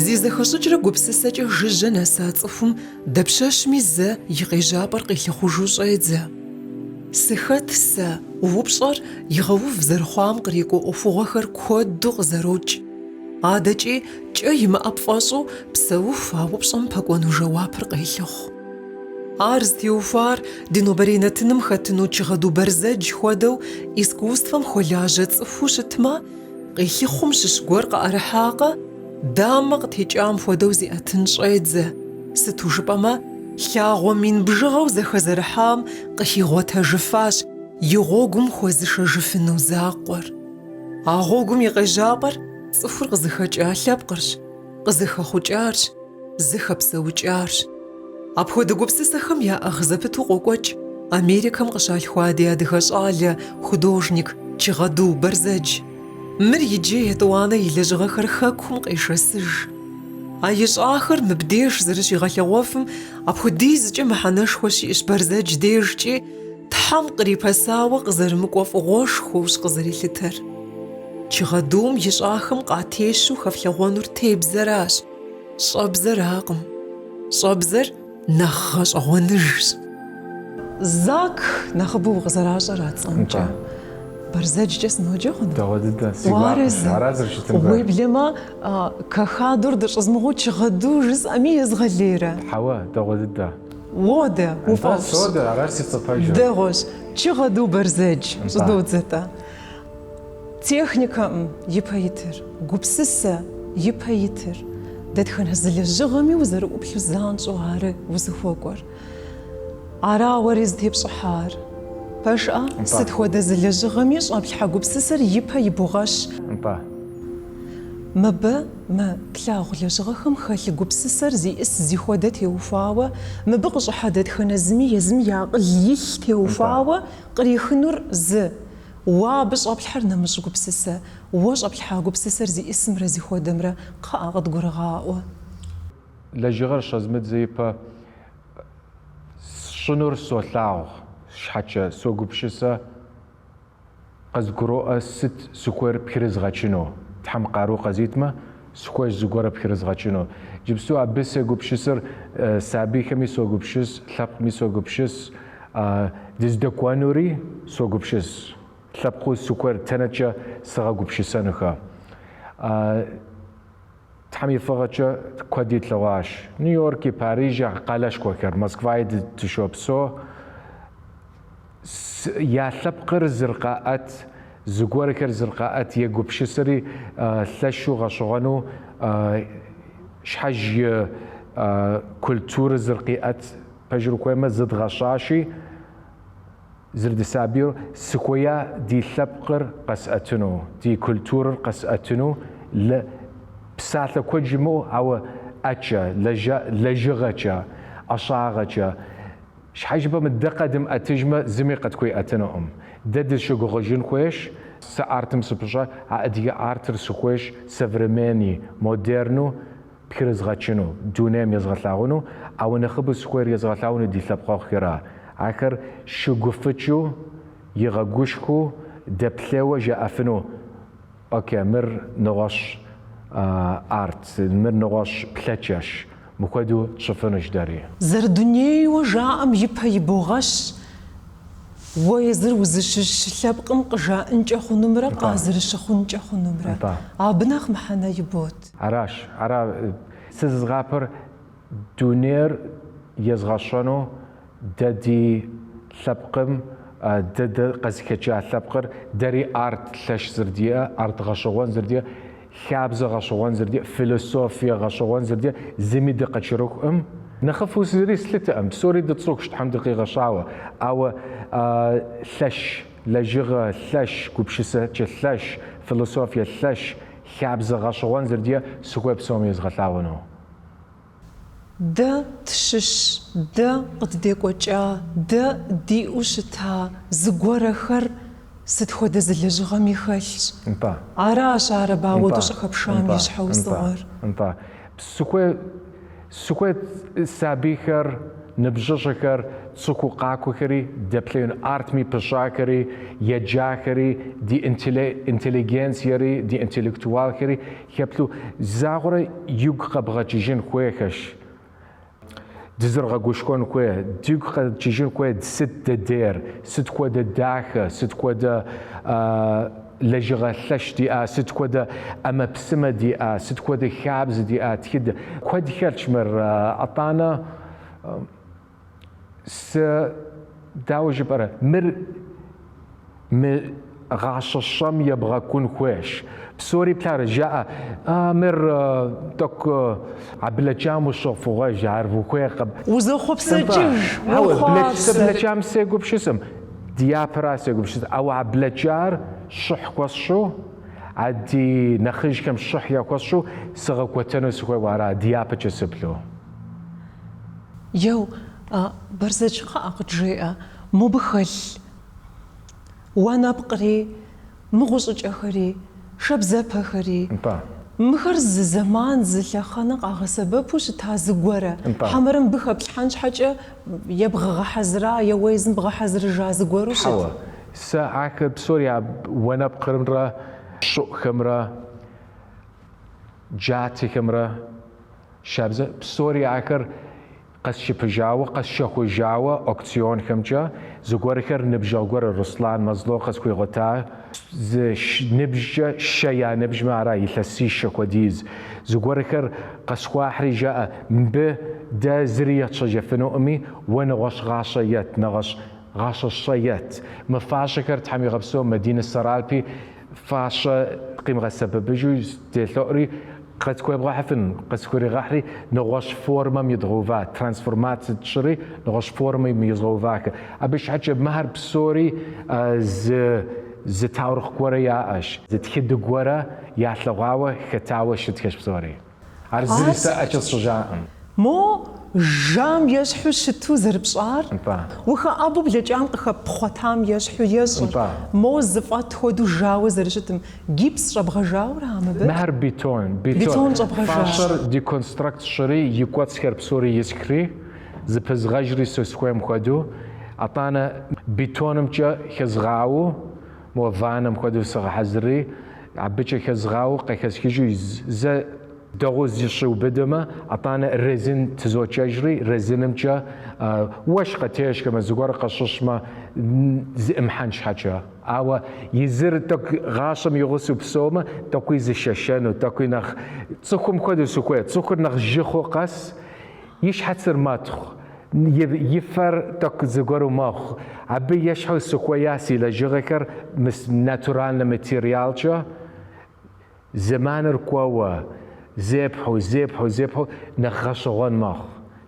Зизэхэщӏыкӏрэ гупсысэкӏэ жыжьэ нэса цӏыхум дэпщэщми зэ и къежьапӏэр къилъыхъужу щӏедзэ. Сыхэт сэ упщӏэр игъэув зэрыхъуам кърикӏуэ ӏуэхугъуэхэр куэду къызэрокӏ. Адэкӏи кӏэ имыӏэ пфӏэщӏу псэуф а упщӏэм пэкӏуэну жэуапыр къелъыхъу. Ар зытеухуар ди нобэрей-нэтыным хэтыну чыгъэду Бэрзэдж хуэдэу искусствэм хуэлажьэ цӏыхуу щытмэ, къилъыхъум щыщ гуэр къыӏэрыхьакъэ, дамэ къытекӏам хуэдэу зиӏэтын щӏедзэ. Сыту жыпӏэмэ, лъагъуэ мин бжыгъэу зэхэзэрыхьам къыхигъуэтэжыфащ и гъуэгум хуэзышэжыфыну закъуэр. А гъуэгум и къежьапӏэр цӏыхур къызыхэкӏа лъэпкъырщ, къызыхэхъукӏарщ, зыхэпсэукӏарщ. Апхуэдэ гупсысэхэм я ӏэгъ зэпыту къокӏуэкӏ Америкэм къыщалъхуа ди адыгэ щӏалэ, художник Чыгъэду Бэрзэдж. Мыр иджы етӏуанэ и лэжьыгъэхэр хэкум къешэсыж. А ищӏахэр мыбдеж зэрыщигъэлъэгъуэфым апхуэдизкӏэ мыхьэнэшхуэ щиӏщ Бэрзэдж дежкӏи, Тхьэм кърипэсауэ къызэрымыкӏуэ фӏыгъуэшхуэущ къызэрилъытэр. Чыгъэдум и щӏахэм къатещу хэфлъэгъуэнур тебзэращ, щӏэбзэракъым. Щӏэбзэр нэхъ гъэщӏэгъуэныжщ. Зак нэхъыбэу къызэращӏэра цӏэмкӏэ. Бэрзэджкӏэ сыноджэ хъуну? Дэгъуэ дыдэ. Уарызэ. Уеблэмэ кахадур дыщӏэзмыгъуу Чыгъэду жысӏэми езгъэлейрэ. Хьэуэ, дэгъуэ дыдэ. Уодэ, уфӏэфӏщ. Содэ, аращ си цӏыпэжыр. Дэгъуэщ. Чыгъэду Бэрзэдж щӏыдодзэтӏэ. Техникэ ипэ итыр, гупсысэ ипэ итыр. Дэтхэнэ зы лэжьыгъэми узэрыӏуплъу занщӏэу ары узыхуэкӏуэр. Арауэри зытепщӏыхьар. Пэжӏэ, сыт хуэдэ зы лэжьыгъэми щӏэплъхьэ гупсысэр ипэ и бугъэщ. Мыбы мы плъагъу лэжьыгъэхэм хэлъ гупсысэр зиӏыс зихуэдэ теухуауэ, мыбы къыщӏыхьэ дэтхэнэ зыми езым и акъыл илъ теухуауэ кърихынур зы уэ абы щӏэплъхьэр нэмыщӏ гупсысэ, уэ щӏэплъхьа гупсысэр зиӏысымрэ зихуэдэмрэ кхъыӏэ къыдгурыгъаӏуэ. Лэжьыгъэр щӏэзмыдзэ ипэ щӏынур солъагъу, щхьэкӏэ согупшысэ къызгуроӏэ сыт сыхуейр пхырызгъэкӏыну. Тхьэм къару къэзитмэ, сыхуейщ зыгуэрэ пхырызгъэкӏыну. Иджыпсту абы сегупшысыр сабийхэми согупшыс, лъэпкъми согупшыс, дыздэкӏуэнури согупшыс. Лъэпкъыу сыхуейр тэнэкӏэ сыгъэгупшысэнухэ. Тхьэм и фӏыгъэкӏэ куэд итлъэгъуащ. Нью-Йорки, Парижи къалэшхуэхэр, Москваи дыщопсэу, я лъэпкъыр зыркъаӏэт, зыгуэрхэр зыркъаӏэт егупшысыри лъэщу гъэщӏэгъуэну, щхьэж и культуры зыркъиӏэт пэжыр ухуеймэ зыдгъэщащи, зырдысабийр сыхуея ди лъэпкъыр къэсӏэтыну, ди культурыр къэсӏэтыну, псалъэ куэд жымыӏэу, ауэ ӏэкӏэ, лэжьыгъэкӏэ, ӏэщагъэкӏэ. Щхьэжыпӏэ дэ къэдымӏэтыжмэ, зыми къыткуиӏэтынукъым. Дэ дыщыгугъыжын хуейщ, сэ артым сыпыщӏэ, а ӏэдыгэ артыр сыхуейщ современный, модерну пхырызгъэкӏыну, дунейм езгъэлъагъуну, ауэ нэхъыбэу сыхуейр езгъэлъагъуну ди лъэпкъэгъухэра. Ахэр щыгуфӏыкӏыу, игъэгушхыу, дэплъейуэ жаӏэфыну. Окей, мыр нэгъуэщӏ арт, мыр нэгъуэщӏ плъэкӏэщ. Мыхуэду тщӏыфынущ дэри. Зэрыдунейуэ жаӏэм ипэ и бугъэщ. Уэ езыр узыщыщ лъэпкъым къыжаӏэнкӏэ хъунумрэ, къазэрыщыхъункӏэ хъунумрэ. Абы нэхъ мыхьэнэ ибот. Аращ, сэ зызгъапэр дунейр езгъэщӏэну дэ ди лъэпкъым, дэ къэзыхэкӏа лъэпкъыр, дэри арт лъэщ зырдиӏэ, арт гъэщӏэгъуэн зырдиӏэ, хабзэ гъэщӏэгъуэн зырдиӏэ, философие гъэщӏэгъуэн зырдиӏэ, зыми дыкъэчырыхуӏым. Нэхъыфӏу зыри слъытыӏым, псори дыцӏыхущ Тхьэм дыкъигъэщӏауэ. Ауэ лъэщ, лэжьыгъэ лъэщ, гупшысэкӏэ лъэщ, философие лъэщ, хабзэ гъэщӏэгъуэн зырдиӏэ сыхуей псом езгъэлъагъуну. Дэ тщыщ, дэ къыддекӏуэкӏа, дэ диӏэу щыта зыгуэрэхэр сыт хуэдэ зы лэжьыгъэми хэлъщ. Аращ ар абауэду щӏыхэпшам и щхьэусыгъуэр. Сыхуей сабийхэр نبجشكر تسوكو قاكوكري دبلين ارتمي بشاكري يجاكري دي انتليجنسيري دي انتلكتوالكري يبلو زاغرة يوغ بغاتيجين خويكش دزرغا غوشكون كوي ديوغ تيجين كوي ست دير ست كوي داخ ست كوي لجغا ثلاش دي ست كوي اما بسمة دي ست كوي خابز دي تكد كوي دخلش مر اطانا س داوج برا مر غاش الشام يبغى كون خويش بسوري بتاع جاء مر دوك عبلجام وشوف وغاج عارفو خويق وزخو بسجج بلجام سيقو بشسم ديابرا سيقو بشسم او عبلجار شح كوشو عدي نخرج كم شح يا كوشو سغا كوتنو سوي ورا ديابا جسبلو يو برزج قاقجي مو بخل وانا بقري مغوصج اخري شبزه بخري مخرز زمان زل خنق اغسببوش تازغوره حمرم بخب حنج حاجه يبغى حزرا يويزن بغى حزر جازغورو حوا ساعك بسوريا وانا بقرمره شو خمره جاتي خمره شبزه بسوريا عكر قش بجاوة قش جاوة أكسيون خمجة زغوركر نبجا غور رسلان مزلوق قس كوي غتا نبجا شيا نبج معرا يلسي شكوديز زغوركر قس واحري جاء ب دا زرية شجفنو أمي ونغش غاشيات نغش غاش الشيات مفاشكر تحمي غبسو مدينة سرالبي فاشا قيمة سبب بجوز تلوري قد كوي بغا حفن قد كوري غاحري نغوش فورما ميدغوفا ترانسفورمات تشري نغوش فورما ميدغوفاك أبيش حاجة مهر بسوري ز تاورخ كورا ياش ز تخد كورا ياتلغاوة ختاوة شتكش بسوري عرزي ساعة الصجاء مو جام يشحو شتو زرب شعر وخا أبو بلجام قخا بخوتام يشحو يشحو مو زفات هودو جاو زرشتم جيبس ربغا جاو رامه بك مهر بيتون ربغا جاو فاشر دي كونستراكت شري يكوات سكر بسوري يسكري زبز غجري سوسكويم خودو أطانا بيتونم جا خزغاو مو فانم خودو سغا حزري عبيتش خزغاو قيخز كيجو ز دغوز يشو بدما أطانا رزين تزوجري رزينم جا وش قتيش كما زغور قششما زمحنش حاجة أو يزر تك غاشم يغسو بسوما تكوي زششانو تكوي نخ تسخم خدو سكوي تسخر نخ جخو قاس يش حتسر ماتخ يفر تك زغورو ماخ عبي يشحو سكوياسي لجغكر مس ناتورال ماتيريال جا زمان ركوا زبحو نخشغون ماخ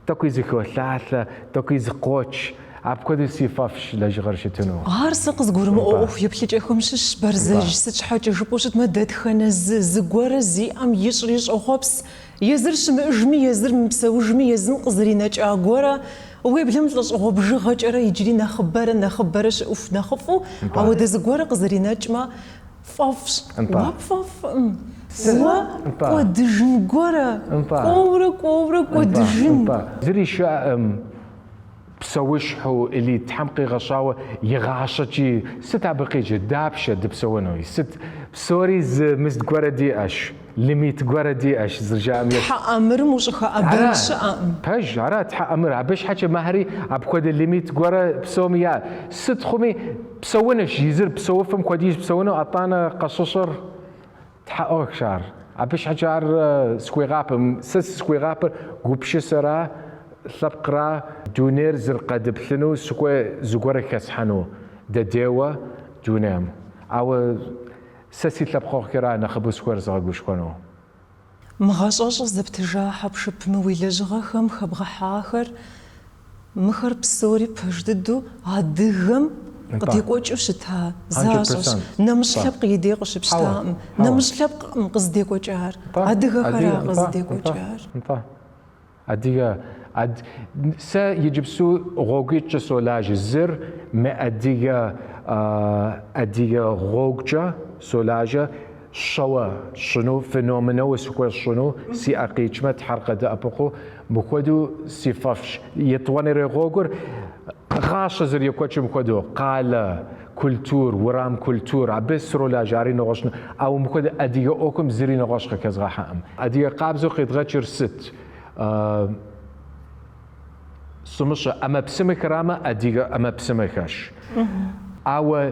تكوي زكو ثلاثة تكوي زقوش عبكودي سيفافش لجغرشتنو عارسق زغورم اوف يبليجكم شش برزج ست حاجه جبوشت مدد خنز زغور زي ام يشريش اوخبس يزرش مجمي يزر مسوجمي يزن قزريناج اغورا ويبلم تلص غبجغ جرا يجري نخبرش اوف نخفو او دزغور قزريناج ما فافش وقفف ودجن غورا كورا ودجن زري شا بسويشحو اللي تحمقي غشاوة يغاشتي ست عبقيجي دابشة دبسوانوي ست بسوري مست غورا دي اش ليميت غورا دي اش زرجا امير حق امر مش خا ابش باج عرات حق امر عبش حاجه مهري عبكود الليميت غورا بسوميا ست خمي بسوانش يزر بسوفم كوديش بسوانو عطانا قششر تحقق شعر عبش حجار سكويغاب سس سكويغاب غوبش سرا ثبقرا دونير زرقا دبثنو سكوي زغور كسحنو دديوا دونام او سسي ثبقو كرا نخبو سكور زغوش كونو مغاشاش زبتجا حبشب مويلجغا خم خبغا حاخر مخر بسوري بجددو عدغم قد يقوش شتها زاش نمشلب قيديق شبشتا نمشلب قصديق وجار عدغا خرا قصديق وجار عدغا عد سا يجبسو غوغيتش سولاج زر ما عدغا غوغجا سولاجا شوا شنو فينومينو وسكو شنو سي اقيجمت حرقه ابقو مخدو سيفافش يتواني رغوغر غاش زر يكوتش مخدو قال كولتور ورام كولتور عبس رولا جاري نغشن او مخد اديو اوكم زري نغش كز غاحم اديو قابزو قد غتشر ست سمش اما بسمك راما اديو اما بسمكش او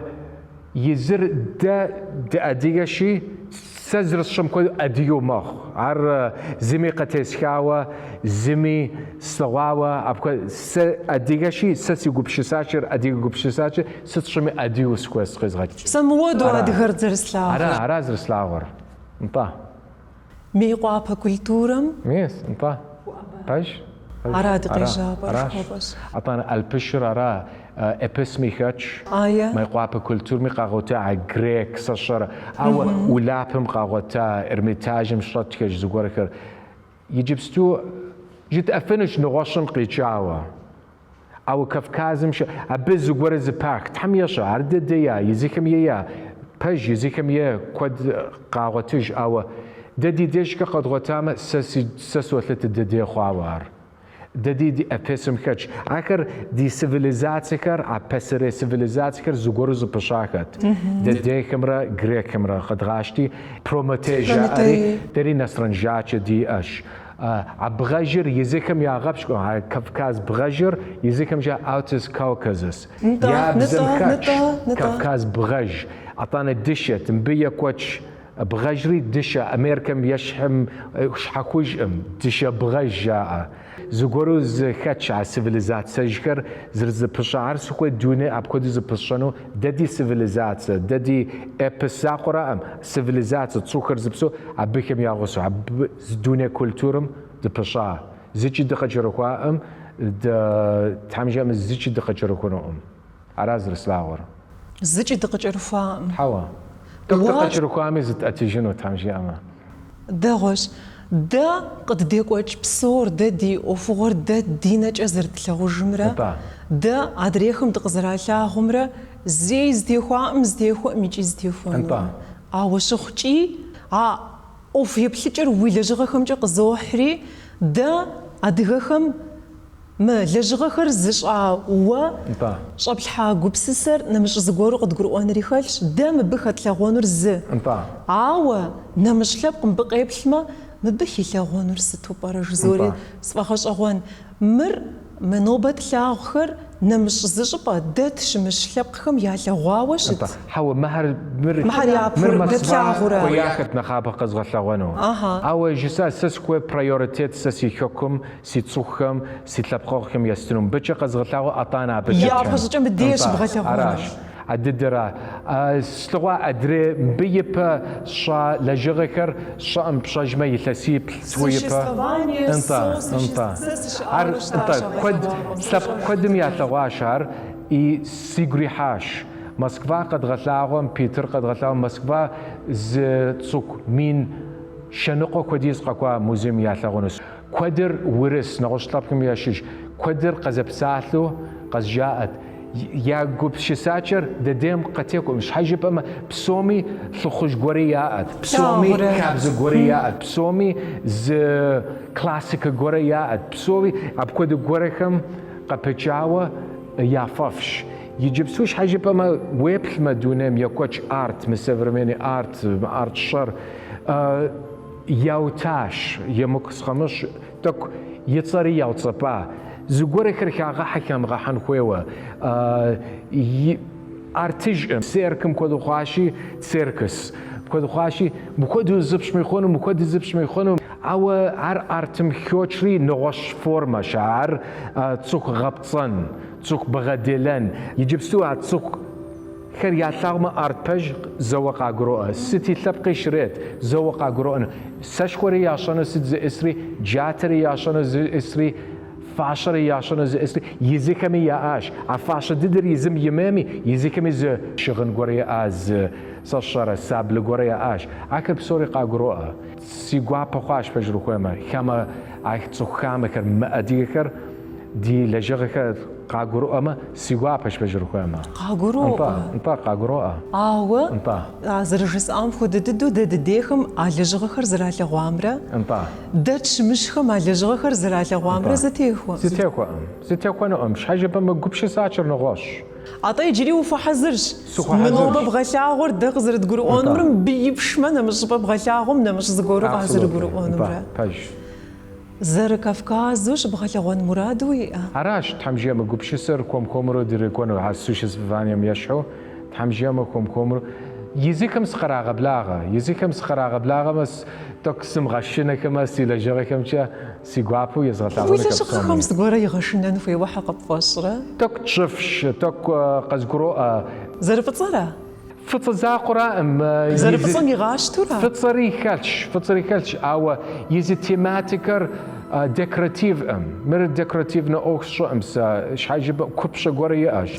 يزر دا اديو شي سزر الشمكو اديو مخ عر زمي قتسكاوا زمي سواوا ابكو س اديو شي سسي غبشساشر اديو غبشساشر ستشمي اديو سكوس خزغاتي سمودو ادغر زرسلا ارا زرسلاور انطا مي قوابا كولتورم ميس انطا باش اراد قيجا برخوبس اعطانا البشر ارا ابسمي خاتش ما يقوابا كولتور مي قاغوتا غريك سشر او ولابم قاغوتا ارميتاج مشرط كج زغوركر يجبستو جيت افنش نغشن قيچاوا او كفكازم ابز زغور زباك تحميش عرد ديا يزيكم يا باج يزيكم يا كود قاغوتج او ددي ديش قد غوتام سسوتلت ددي خوار ددي ابسم كاتش اخر دي سيفيليزاتيكر ابسري سيفيليزاتيكر زغور زبشاكت ددي كاميرا غري كاميرا قد غاشتي بروموتيجا دري نسرنجاتش دي اش عبغجر يزيكم يا غبش كفكاز بغجر يزيكم جا اوتس كوكازس يا بزمكاتش كفكاز بغج اعطانا دشت مبيا كوتش بغجري دشا امريكا يشحم شحكوج دشا بغجا زغورو زكاتش على سيفيليزات سجكر زرز بشعر سكو دوني ابكو دي بشانو ددي سيفيليزات ددي ابساقرا ام سيفيليزات تسوكر زبسو ابكم ياغسو اب دوني كولتورم د بشا زيجي دخجركوا ام د تحمجا من زيجي دخجركوا ام اراز رسلاور زيجي دخجرفا حوا دخجركوا ام زت اتيجنو تحمجا ام دغوش دا قد ديكوش بصور دا دي وفور دا دينا جزرت لغو جمرة دا عدريخم تقزرالا غمرة زي زديخوا ام زديخوا ميجي زديخوا وشخشي اوف يبلجر ويلجغخم جا قزوحري دا عدغخم ما لجغخر زشعا و شابلحا قبسسر نمش زغورو قد قرؤان ريخالش دا مبخت لغونر زي نمش لبقم بقيبلما مبخي لاغونر ستو باراج زوري صفاخش اغوان مر منوبت لاغخر نمش زجبا دات شمش لبقخم يا لاغواوش حاو مهر يابر دات لاغورا وياخت نخابه قزغ لاغونو او جسا سسكو برايورتيت سسي حكم سي تسوخم سي تلبقخم يستنم بچ قزغ لاغو اطانا بچ يا فاش بديش بغا لاغورا عددرا سلوا ادري بيبا شا لجغكر شا ام بشاجما يلسيب سويبا انت قدم يا تغاشر اي سيغري حاش موسكفا قد غتلاغم بيتر قد غتلاغم موسكفا ز تسوك مين شنقو كوديز قاكوا موزيم ياتلاغونس كودر ورس نغشطلبكم ياشيش كودر قزب ساعتلو قز جاءت يا قبش ساتشر دديم قتيكو مش حاجب اما بسومي ثخش غوريات بسومي كابز غوريات بسومي ز كلاسيك غوريات بسومي ابكود غوريكم قبچاوا يا ففش يجيب سوش حاجب اما ويبل مدونم يكوتش ارت مسفرميني ارت شر ياوتاش يمكس خمش تك يتصري ياوتصبا زغوري خرخا حكم غحن خويوا ارتج سيركم كودو خواشي سيركس كودو خواشي بكودو زبش ميخونو بكودو زبش ميخونو او ارتم خوچري نغش فورما شعر تسوق غبطن تسوق بغدلن يجيب سو تسوق خير يا ثاغما ارتج زوقا غرو ستي ثبقي شريت زوقا غرو سشكوري يا شنو ست اسري جاتري يا شنو اسري فاشر ياشون زي يزيكمي يا اش عفاش ددر يزم يمامي يزيكمي ز شغن غوريا از صشر سابل غوريا اش اكل بسوري قاغرو سيغوا بخاش بجرو كما خما اخ تسخام كر ماديكر دي لجغك قاقرو أما سيقابش بجركو أما قاقرو انطا قاقرو آوه انطا زرجس آم خود ددو دديخم علجغ خر زرالة غامرة انطا دتش مشخم علجغ خر زرالة غامرة زتيخو زتيخو أنا مش حاجة بما قبش ساعر نغوش عطي جري وفحزرش منوبة بغشاغور دغزر تقولوا أونمرم بيبش منا مش بغشاغم نمش زقورو غازر قولوا أونمرم زر كافكازوش بغلغون مرادوي عراش تحمجيا ما قبش سر كومرو ديريكونو عسوش فانيا ميشحو تحمجيا ما كومرو يزيكم سخراغ بلاغه بس تقسم غشنا كما سيلا جرا كمشا سيغابو يزغطاو ويش خمس غورا يغشنا في وحق بفصره تك تشفش تك قزقرو زرف تصرا فتصاقرا زرف صني غاش ترى فتصري كالش او يزي تيماتيكر ديكوراتيف مر ديكوراتيف نو شو امس شحاجه كوبشه غوريا اش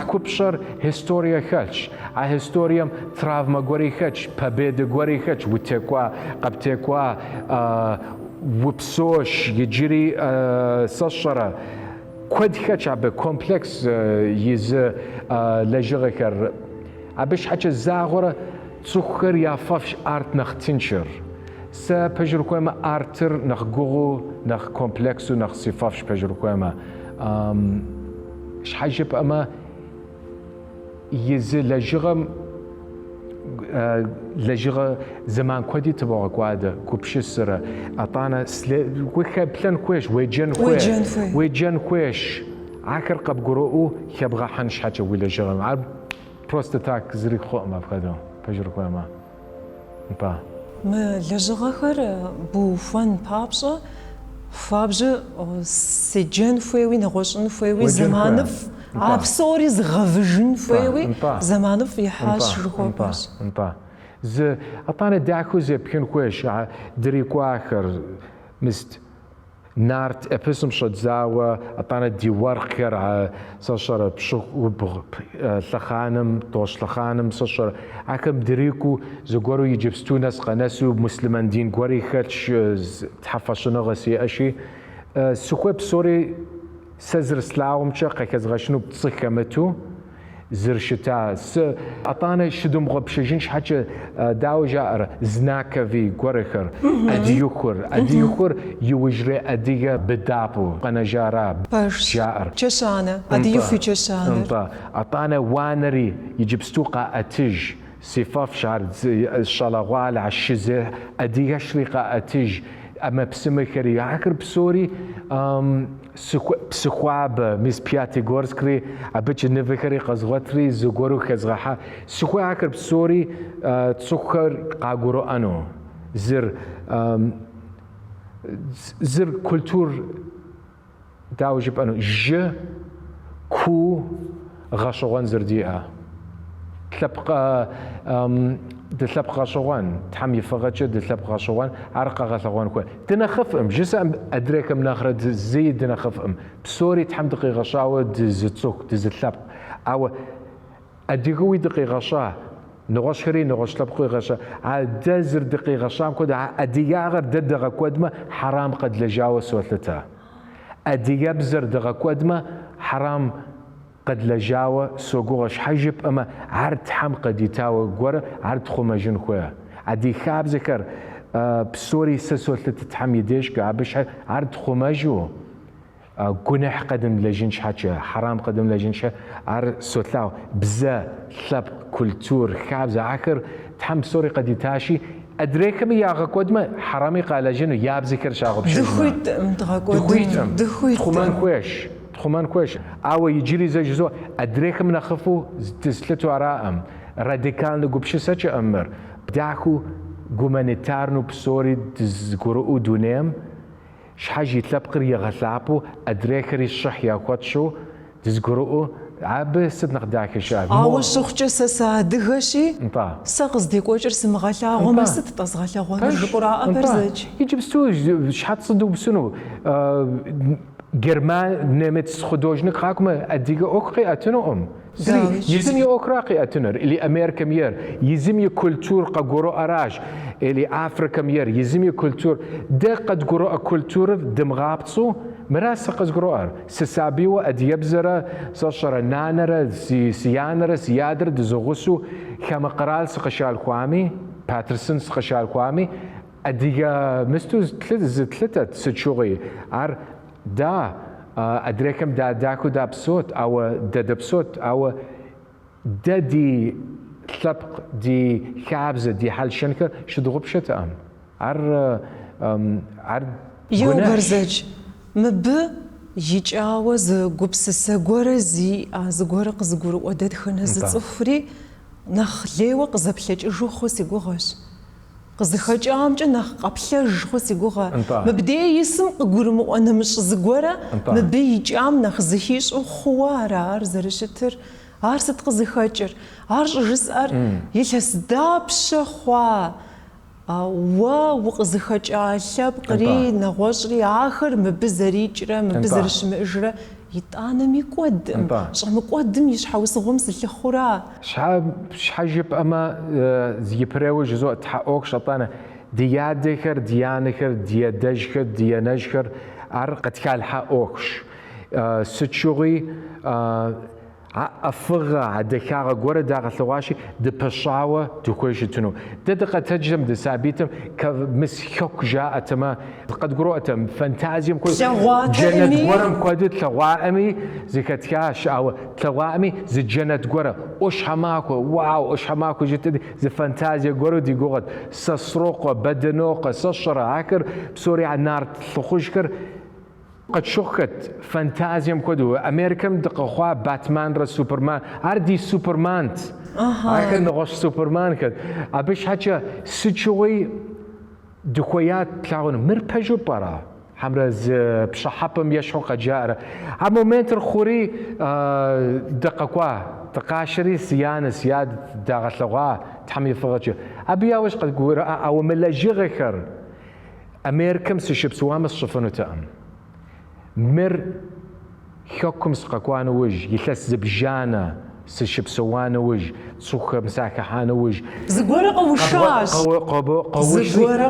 كوبشر هيستوريا كالش هيستوريام ترافما غوري كالش بابيد غوري كالش وتكوا قبتكوا وبسوش يجري سشره كود كاتش اب كومبلكس يز لجركر ابش حاجه زاغوره تسخر يا فافش ارت نختنشر سا بجركوما ارتر نخ غوغو نخ كومبلكسو نخ صفافش بجركوما شحاجب اما يز لجرم لجرة زمان كودي تبغى قاعدة كوبش السر أطانا ويخ بلان كويش ويجن كويش عكر قب قروء يبغى حنش حاجة ولا جرم عرب بروستاتاك زري خو ما بخدو بجركوما با ما لجغخر بو فن بابجا فابجا سجن فوي نغوشن فوي زمانف عبصوري زغفجن فوي زمانف يحاش رخوباش ز أطانا داكو زي بكين كويش دريكو آخر مست نارت ابسم شد زاوة أطانا ديوار خير سشر بشو لخانم توش لخانم سشر عكم دريكو زغورو يجبستو ناس قناسو مسلمان دين غوري خلش تحفشنا غسي أشي سخوي بسوري سزر سلاوم شا قيكز غشنو بتصيكمتو زرشتا أطانا شدوم غبشجينش حاجة داو جار زناكفي غورخر أديوخر يوجري أدية بدابو قنا جارا جار تشانة أديوفي تشانة أطانا وانري يجيب سوقا أتج صفاف شعر الشلاغوال عالشزة أدية شريقة أتج أما بسمكري عكر بسوري بسخواب ميس بياتي غورسكري أبتش نفكري قزغتري زغورو خزغحا سخوا عكر بسوري تسخر قاغورو أنو زر كولتور داو جيب أنو كو غشوان زرديئة تلبقى دلتلبقى غشوان تحمي فغتش دلتلبقى غشوان عرقا غشوان كوي دنخف جسم أدريك من آخر زي دنخف بسوري تحم دقي غشاوة دزتسوك دزتلب أو أديقوي دقي غشا نغش هري نغش لبقي غشا دزر دقي غشام كود أدياغر ددغا كودما حرام قد لجاوة سوثلتا أديابزر دغا كودما حرام قد لجاوة سوغوغش حجب أما عرض حم قد يتاوى قورة عرض خمجن خويا عدي خاب ذكر بسوري سسولت تتحم يديش قابش عرض خمجو قنح قدم لجنش حاجة حرام قدم لجنش عرض سوتلاو بزا ثب كولتور خابز عكر تحم سوري قد يتاشي أدريكم يا غقودما حرامي قال جنو ياب ذكر شاغب دخويت دخويت خمان كويش خمان كويش أو يجري زي جزء أدريك من خفو تسلتو عراءم راديكال نقبش ساتش أمر بداكو جومانيتارنو بسوري تزقرؤو دونيم شحاجي تلبقر يغلابو أدريك ريشح يا كوتشو تزقرؤو عاب سدنق داك الشعب أول سخجة سادغشي سقز ديك وجر سمغلا وما ستتصغلا وما القراءة برزج يجي بسو شحات صدو بسنو جرمان نمت خدوجنك حاكم أديك أوكري أتنو يزم يوكراقي أتنر اللي أمريكا مير يزم يكولتور قجورو أراج إلي أفريقيا مير يزمي كولتور ده قد قرأ كولتور دمغابتو مراسة قد قرأ سسابيو أديبزرة صشرة نانرة سيانرة سيادرة دزغسو كما قرال سقشال خوامي باترسون سقشال خوامي أديا مستو ثلاثة ستشوغي عر دا أدريكم داكو دا بصوت أو دا بصوت أو دا دي ثبق دي كابزة دي حال شنكة شدغب شتأم عر يو برزج مب يجاوز قبس سجورة زي زجورق زجور ودد خنز صفري نخليو قزبلج جوخو سيجوغش قزخج أمج نخ قبلج جوخو سيجوغا مبدأ يسم قرمو أنا مش زجورة مبدأ يجام نخ زهيش وخوارة زرشتر عرست قزخجر عرش جزء يلس دابش خوا وقزخج عشب قري نغوشري آخر مبزري جرا مبزرش مأجرا يتأنا ميقدم شو مقدم يشحوس غمس اللي خورا شحجب أما زي بريو جزء تحقق شطانة ديادكر ديانكر ديادجكر ديانجكر قد كان حقوقش ستشوغي أفرع عدكارة جورا داغ ثواشي دبشاوة تكويش تنو دقة تجرم دسابيتم كمس حك جاء تما قد قرأتم فانتازيوم كل جنة جورا مقدد ثوائمي زي كتكاش أو ثوائمي زي جنة جورا وش حماكو واو وش حماكو جت زي فانتازيا جورا دي جورد سسروق بدنوق سشرة عكر بسوري على النار تخشكر قد شخت فانتازيوم كدو أمريكا دقوا باتمان را سوبرمان أردي سوبرمان هاي نغش سوبرمان كد أبيش حاجة سجوي دكويات تلاقون مربجو برا حمرز بشحبهم يشحق جارة عمومات الخوري دقوا تقاشري سيان سياد داغت لغا تحمي فغتشو أبي وش قد قول أو ملاجي غير أمريكا مسشب سوامس شفنو تأم مر حكم سقاقوان وج يثلث زبجانا سشب سوان وج سوخ مساكة حان وج زغورة قوشاش زغورة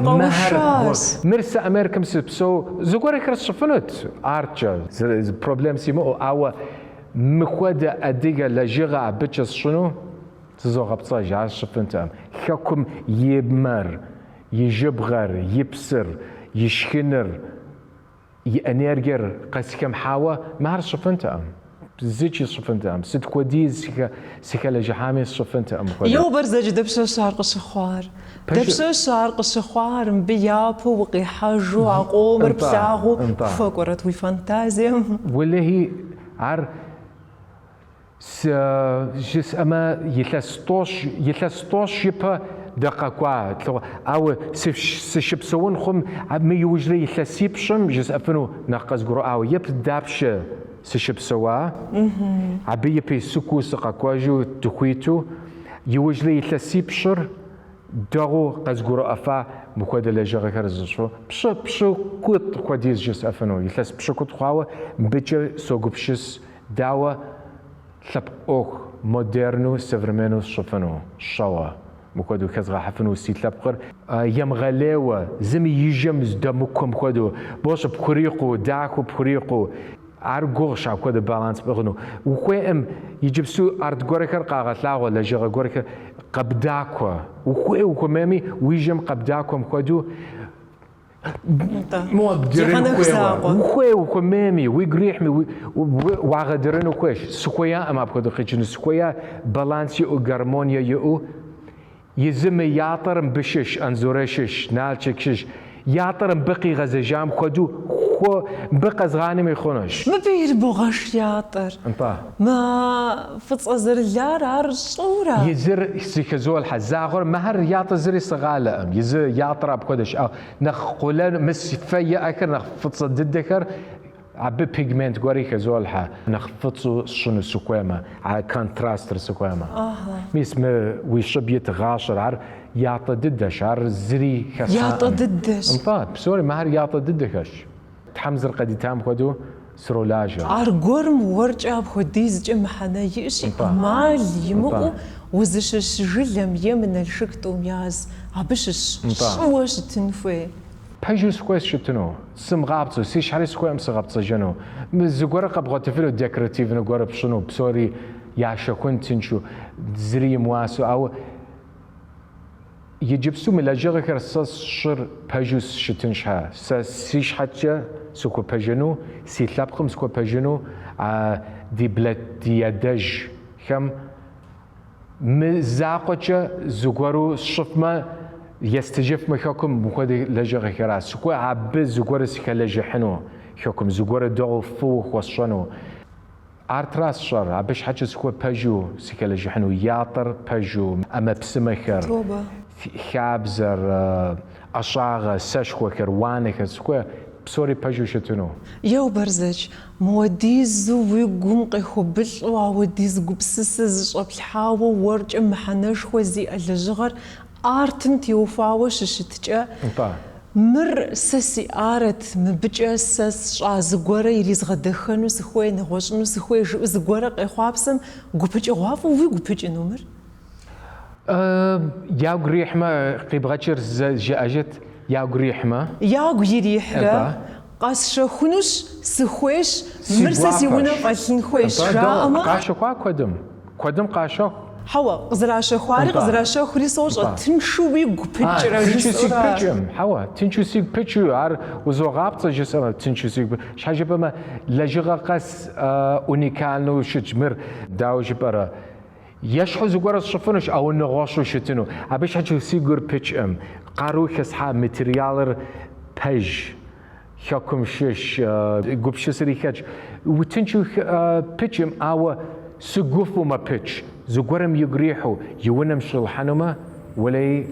قوشاش مرسى أمريكا مسبسو زغورة كرس شفنت أرتشا بروبلم سيمو أو مخودة أديجا لجيغا بتشس شنو تزوغ بتصاج عاش شفنتهم حكم يبمر يجبغر يبسر يشخنر يأنيرجر قسكم حوا ما هرش شفنتهم زيجي شفنتهم ست كوديز سكا لجحامي شفنتهم يو برزج دبش شارق الشخوار دبش شارق الشخوار مبيابو وقيحاجو عقومر بساغو فقرت وفانتازيوم واللي هي عر جس أما يثلث يبا دقاقات أو سشبسون خم ميوجري يثلثيبشم جس أفنو نقص قرأ أو يبدأبش سشبسوا عبي يبي سكو سقاقواجو تخويتو يوجري يثلثيبشر دغو قص قرأ أفا مخود لجرا كرزشو بشو كوت قديس جس أفنو يثلث بشو كوت خواوة بيجر سوقبشس داوة ثب أوخ مودرنو سفرمنو شفنو شوا مكودو كزغا حفنو سيتلبقر يمغليوة زمي يجم دمكم كودو بوش بخريقو داكو بخريقو عرقوش عكودو بالانس بغنو وخوئم يجبسو أرد غوريكر قاغت لاغو لجغا غوريكر قبداكو وخوئ مامي ويجم قبداكو مكودو مو بدرين وخوي وخمامي ويقريحمي وعغدرين وخوش سكويا أما بكودو خيجن سكويا بالانسي وغرمونيا يو يزم ياطر بشش انزورشش نالشكش ياطر بقي غزجام خدو خو بقى زغاني يخونش ما بيربو غش ياطر انت ما فتصزر اللار عر الصورة يزر سيكزول حزاغر مهر ياطر زري صغالة يزر ياطر بكودش او نخقولان مس فيا اكر نخفتص ضدكر عبي بيجمنت غوري كزولها نخفتصو شنو سكويما على كونتراستر سكويما ميس ويشبيت غاشر عر ياطا ضدش عر زري ياطا ضدش انطاد بسوري مهر ياطا ضدكش تحمزر قديتام خدو سرولاجا عر قرم ورجع بخديز جم حنايش مال يمقو وزش الشجلم يمن الشكت ومياز عبشش شوش تنفي بيجوس كويس شتنو سم غابتو سي شحريس كويس سم غابتو جنو زغورا قبغو تفلو ديكوراتيف نغورا بشنو بسوري يا شكون تنشو زري مواسو او يجبسو ملاجغه كرساس شر بيجوس شتنشها سيش حتى سكو بيجنو سي لابقم سكو بيجنو دي بلاد ديادج كم مزاقوجا زغورو شفما يستجف مخاكم مخدي لجغه كراس سكو عب زغور سكلج حنو حكم زغور دو فوق وصنو ارتراس شر عبش حاجه سكو باجو سكلج حنو ياطر باجو اما بسمخر توبه خابزر اشاغه سشكو كروانك سكو بسوري باجو شتنو يو برزج موديز ويقوم قيخبل ووديز قبسس شبلحاو ورج محنش خوزي الجغر آرتن تيوفاوش شتجا مر سسي آرت مبجا سس شازغورا يريز غدخنو سخوي نغوشنو سخوي زغورا قيخوابسم قبج غوافو وي قبج نمر يا غريح ما قيبغاتشر جاجت يا غريح ما يا غريح قاس شخنوش سخويش مر سسي ونا قاشين خويش راما قاشو قدم قاشو حوا قزراشة خواري قزراشة خوري صوش تنشوي قبج تنشوسيك بيجم حوا تنشوسيك بيجو عار وزوغابطة جسر تنشوسيك شحاجة بما لجغة قاس اونيكالنو شجمر داوج برا يشحو زغورة شفنوش او نغوشو شتنو عبش حاجة سيغور بيجم قارو خسحا ماتريالر بيج حكم شش قبش سريكاج وتنشو بيجم او سقوفو ما بيج زغورم يغريحو يونم شلحنما ولا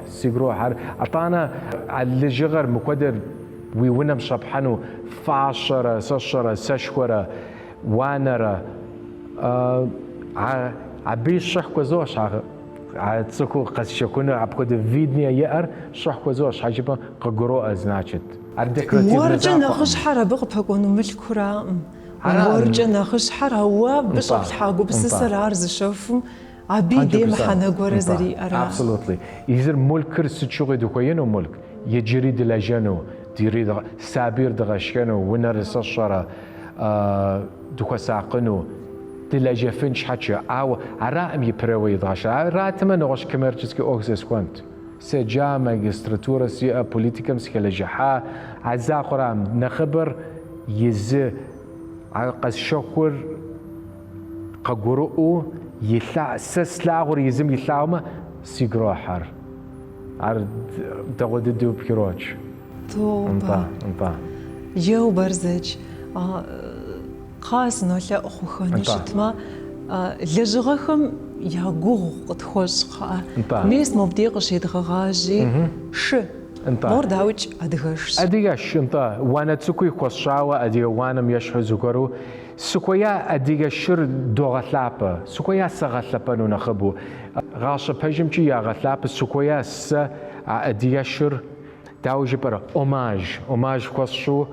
سيغروح اعطانا على الجغر مقدر ويونم شبحنو فاشره سشره سشكره وانره عبي شخ كوزوش تسكو قد شكون عبقد فيدنيا يأر شخ كوزوش حاجبا ققرو ازناچت ورجا نخش حرا بقبقون ملكورا ورجا نخش حرا هو بشغل حاجو بس سرارز شوفو عبي دي محنا غورا زري ارا absolutely يزر ملكر سچوغي دوكوينو ملك يجري دلاجانو ديري سابير دغشكنو ونرس الشرا دوكا ساقنو دلاجا فنش حتشا او عرائم يبروي دغشا راتما نغش كمرجسكي اوكسس كونت سجا ماجستراتورا سي بوليتيكم سكلجحا عزا قرام نخبر يز قاس شكر ققرؤو يطلع سلاغور يزم يطلعوما سيغرو حر عرض تغود دو بكروش توبا يو برزج قاس نولا اخو خانشتما لجغخم يا غوغ قد خوش خا نيس مبديق شيد غاجي ش مور داوج ادغش انت وانا تسكوي خوشاوا ادي وانا ميشحو زغرو سكويا اديغا شر دوغلابا سكويا سغلابا نخبو غاش بجمجي يا غلاب سكويا س اديغا شر داوج برا اوماج خوشو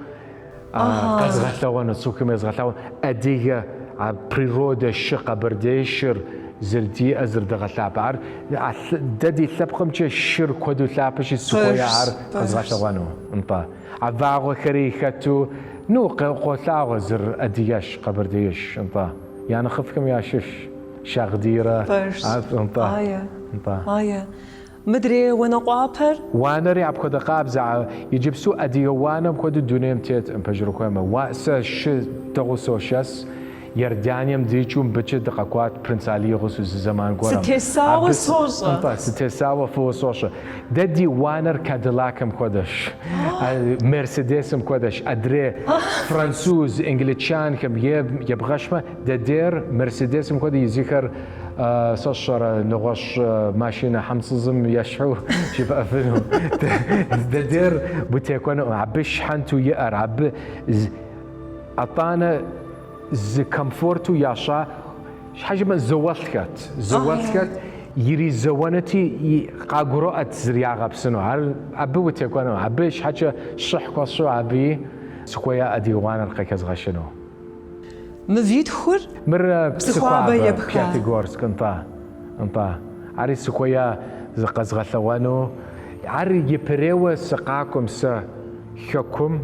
قزغلاونا سوكي مزغلاو اديغا بريرودا شقا برديشر زردي ازر دغلاب عر ددي ثبقمچ شر كودو ثابش سكويا عر قزغلاوانو انطا عفاغو خريختو نو قوتلاغو زر ادياش قبرديش انطا يعني خفكم يا شش شاغديره انطا هايا مدري وانا قابر وانا ريعب كود قابزع يجيب سو ادي وانا بكود الدنيا متيت امبجرو كما واسا ش تغوسوشس يردانيم ديچوم بچ دقاقات برنسالي غوسو زمان غورم ستساو سوشا انطا ستساو فو سوشا ددي وانر كادلاكم كودش مرسيدسم كودش ادري فرانسوز انجليتشان كم يبغشمه ددير مرسيدسم كود يذكر صشر نغش ماشينه حمصزم يشعو شبه فينو ددير بتكون عبش حنتو يقر عب اعطانا ز كمفورتو ياشا حاجه من زوالكت يري زوانتي قاغروات زرياغه بسنو عبو تكون عبش حاجه صح قصو عبي سكويا اديوان رقيكز غشنو مفيد خور مر بسخوابه يبخا بياتيغورسك انطا عري سكويا زقزغ ثوانو عري يبريو سقاكم حكم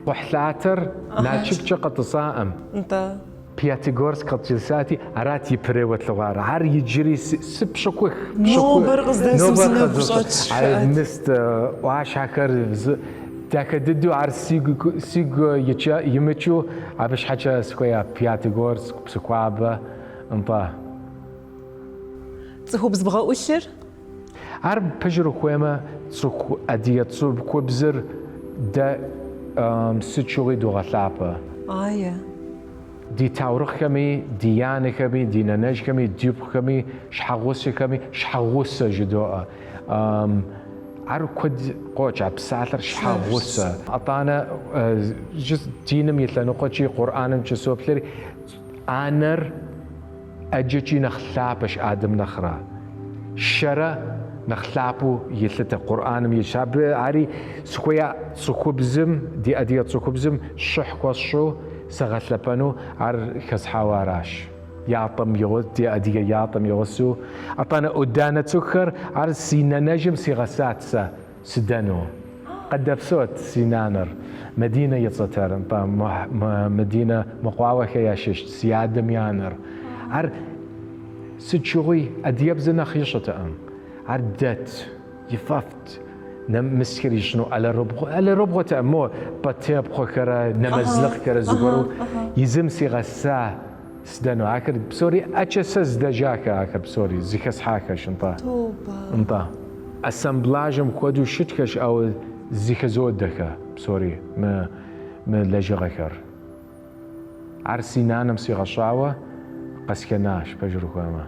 وحلاتر ناتشك شقة تصائم انت بياتيغورس كتجلساتي عرات يبريو ثوار عري يجري سب شكوخ نو برغز داسوس نبشوش عري مست واش هكر تاكددو عر سيغ يمشو عبش حاجة سكويا بياتيغورس بسكوابا انطا تهو بزبغا أشر عرب بجرو كويما تسوق أدية تصوب كوبزر دا ستشوغي دو غلابة دي تاورخ كمي ديانة كمي دينانج كمي ديوب كمي شحغوس كمي شحغوس جدوء عرب كود قوش بساتر شحغوس أطانا جس دينم يتلانو قوشي قرآنم جسوب لري آنر أجيجي نخلابش آدم نخرا شرا نخلابو يتلت القرآن يشاب عري سكويا سكوبزم دي أدية سكوبزم شح قصو سغتلبانو عر كسحواراش يعطم يغوث دي أدية يعطم يغوثو أطانا قدانا تسكر عر سينا نجم سيغسات سدانو قد بسوت سينانر مدينة يتسطر مدينة مقواوة ياشش سيادة ميانر عر سجوي أدياب زنا خيشة عردت يففت نمسكري شنو على ربغة تأمو باتيب خكرة نمزلق كرة زغرو يزم سيغسا سدانو عكر بسوري أجسس زدجاكا عكر بسوري زيكس حاكا شنطا انطا أسمبلاجم كودو شتكش أو زيكزودكا بسوري ما لجغكر عرسينانم سيغشاوة قسكناش بجرو كاما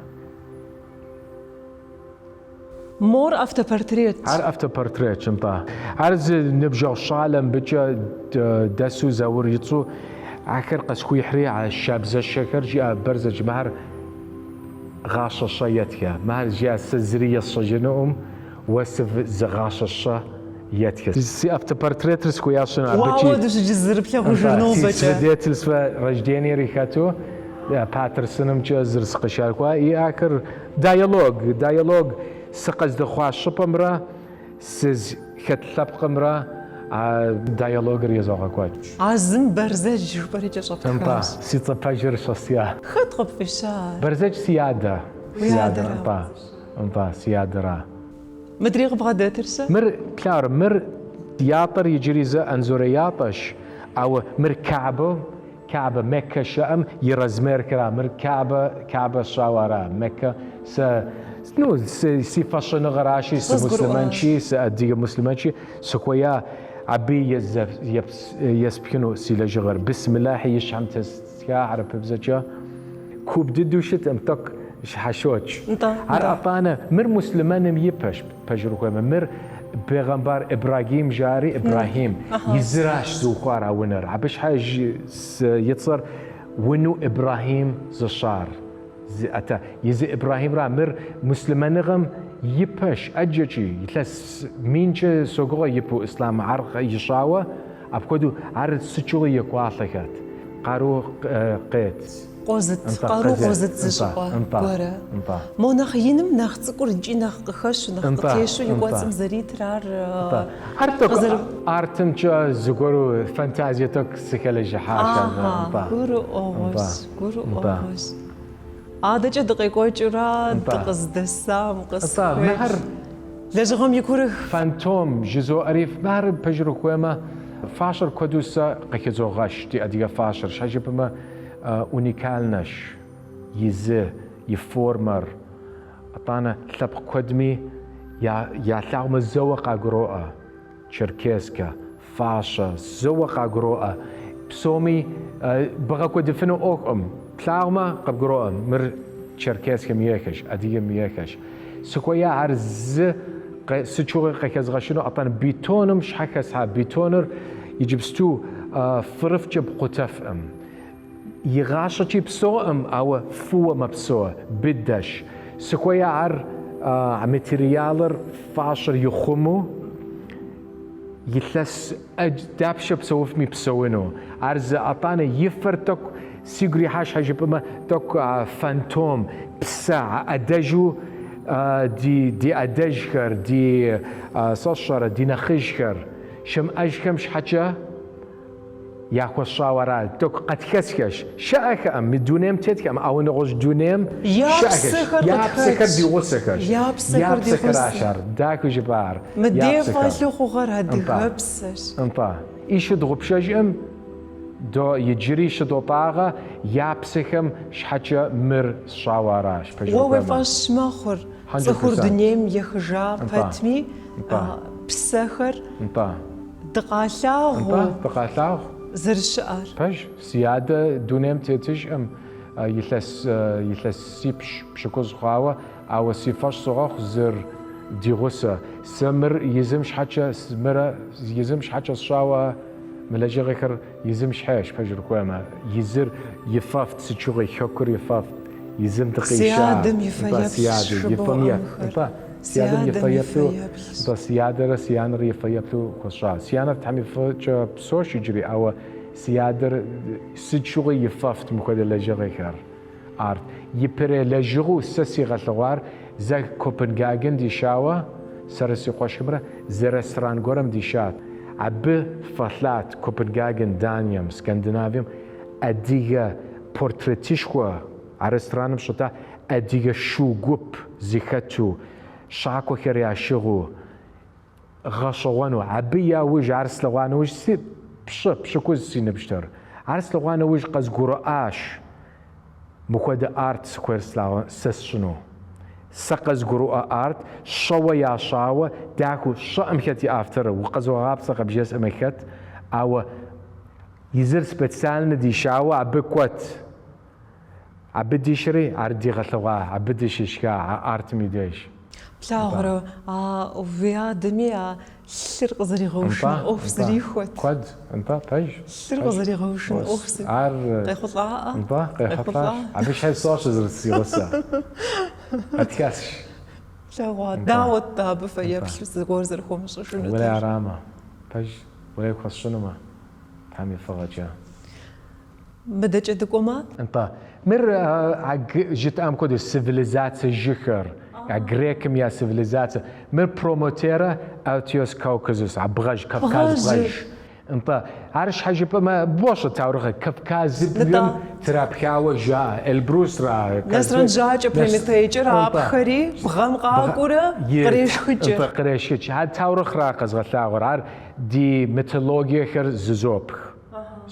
مور افتر بورتريت عر افتر بورتريت شمطا عرز نبجو شالم بجا داسو زاور يتصو عكر قسكوي حري على الشاب الشكر جاء برزج مهر غاش الشيتك مهر جاء سزرية الصجنوم وسف زغاش الشا يتك سي افتر بورتريت رسكو ياشنا واو دوش جزر بيا وجرنو بجا سفديت السفا رجديني ريكاتو باترسنم جزر سقشاركوا ياكر دايالوج سقز دخوا شبمرا سز خطلب قمرا دايالوج ريزوغا كوات عزم برزج بريجا شطخ انطا سيطا باجر شخصيا خطب في الشارع برزج سيادة انطا سيادة را مدري غبغا ترسى مر تياتر يجري زا انزورياتش او مر كعبة مكة شأم يرزمير كرا مر كعبة شاورا مكة سي فاشن غراشي سي مسلمانشي سي أدية مسلمانشي سكويا عبي يسبكنو سي لجغر بسم الله يشحم تسكا عرب بزجا كوب ددو شت امتك حشوش عرقانا مر مسلمان يبش بجروكو مر پیغمبر ابراهیم جاری ابراهیم يزراش زوخار ونر عبش حاج يتصر ونو ابراهيم زشار اتا يزي ابراهيم را مر مسلمان غم يبش اججي يتلس مينج سوغو يبو اسلام عرق يشاوه ابكدو عرض سچوغي يقواطكات قارو قيت قارو قوزت زشقا بورا مو نخينم نختصقر جي نخخش نخقتيشو يقوازم زريت رار هرتوك ارتم جا زغورو فانتازيتوك سكالجي حاشا قورو اوغوش عادة جا دقيقوي جرا دقز دسام قصة مهر لجغم يكوره فانتوم جزو أريف مهر بجرو كويما فاشر كدوسا قيكزو غش دي أديا فاشر شاجي بما اونيكالنش يزه يفورمر اطانا ثب قدمي يا ثاغم الزوق اقروءه تشركيسكا فاشا زوق اقروءه بسومي بغا كدفنو اوكم ثاغما قبقروءه مر تشركيسكا مياكش اديه مياكش سكويا عرز سچوغي قيكز غشنو اطان بيتونم شحكس ها بيتونر يجبستو فرفجب قتفم يغاشتي بسوءم أو فو مبسوء بدش سكويا عر ماتريالر فاشر يخمو يثلس دابش بسوف مي بسوينو عرز أطانا يفرتك سيجري حاش حاجة بما دوك فانتوم بسا أدجو دي أدجكر دي صشرة دي نخشكر شم أجكمش حاجة ياخو الشاورات دوك قد كسكش شاك أم مدونيم تيتك أم أو نغش دونيم يابسكر دي غسكش يابسكر عشر داكو جبار مدير فايلو غار هدي غبسش أنت إيش دغبشج أم دو يجري شدو طاغة يابسكم شحاجة مر شاوراش ووفاش ماخر صخور دنيم يخجا فتمي بسخر دقالاغ زرشار باش سيادة دونيم تيتش أم يلس سيبش بشكوز خاوة أو سيفاش صغاخ زر ديغوسا سمر يزمش حاجة سمرة يزمش حاجة شاوة ملاجي غير يزمش حاش باش ركوما يزر يفاف تسجوغي حكر يفاف يزم دقيقة سيادم يفيب سيادم يفيبلو سيادر سيانر يفيبلو خشا سيانر تحمي فجأة بسوش يجري أو سيادر سجوغي يفاف مخد لاجي غير آرت يبري لاجو سسي غلوار زي كوبنهاجن دي شاوا سرسي قشمرة زي رستوران غورم دي شات عب فلات كوبنهاجن دانيوم اسكندنافيوم أديجا بورتريتيشوا عرسترانم شتا أديجا شوغوب زيكاتو شاكو خرياشغو غشوانو عبيا وج عرس لغانو وج سي بشكوز سين بشتر عرس لغانو وج قزغورو آش مخود آرت سكوير سشنو سقز قروء آرت شوا يا شاوا داكو شامكتي آفتر وقزو غاب سقب جس أمكت أو يزر سبتسالنا دي شاوا عبكوت عبدي شري عردي غلوا عبدي شيشكا آرت ميديش بلاغرو وفيا دميا سر قزري غوشن أوف زريخوت قد أنت باج سر قزري غوشن أوف زري قيخوط لها أنت قيخوط لها عبيش هاي صوش زرسي غصة أتكاسش لا دعوة طاب فيا بس غورزر خمس شنو ولا عرامة باج ولا يخص شنو ما حامي فغجا بدأت أدقوما أنت مر جت أم كده سيفيليزات الجكر غريكم يا سيفيليزات مر بروموتيرا أوتيوس كوكازوس عبغاج كافكاز بغاج انت عارش حاجه ما بوش تعرف كافكاز بيوم ترابكاو جا البروس را نسرن جاج بريميتيجر ابخري بغم قاقوره قريش خج انت قريش خج هاد تعرف را قزغلاغور عار دي ميثولوجيا خر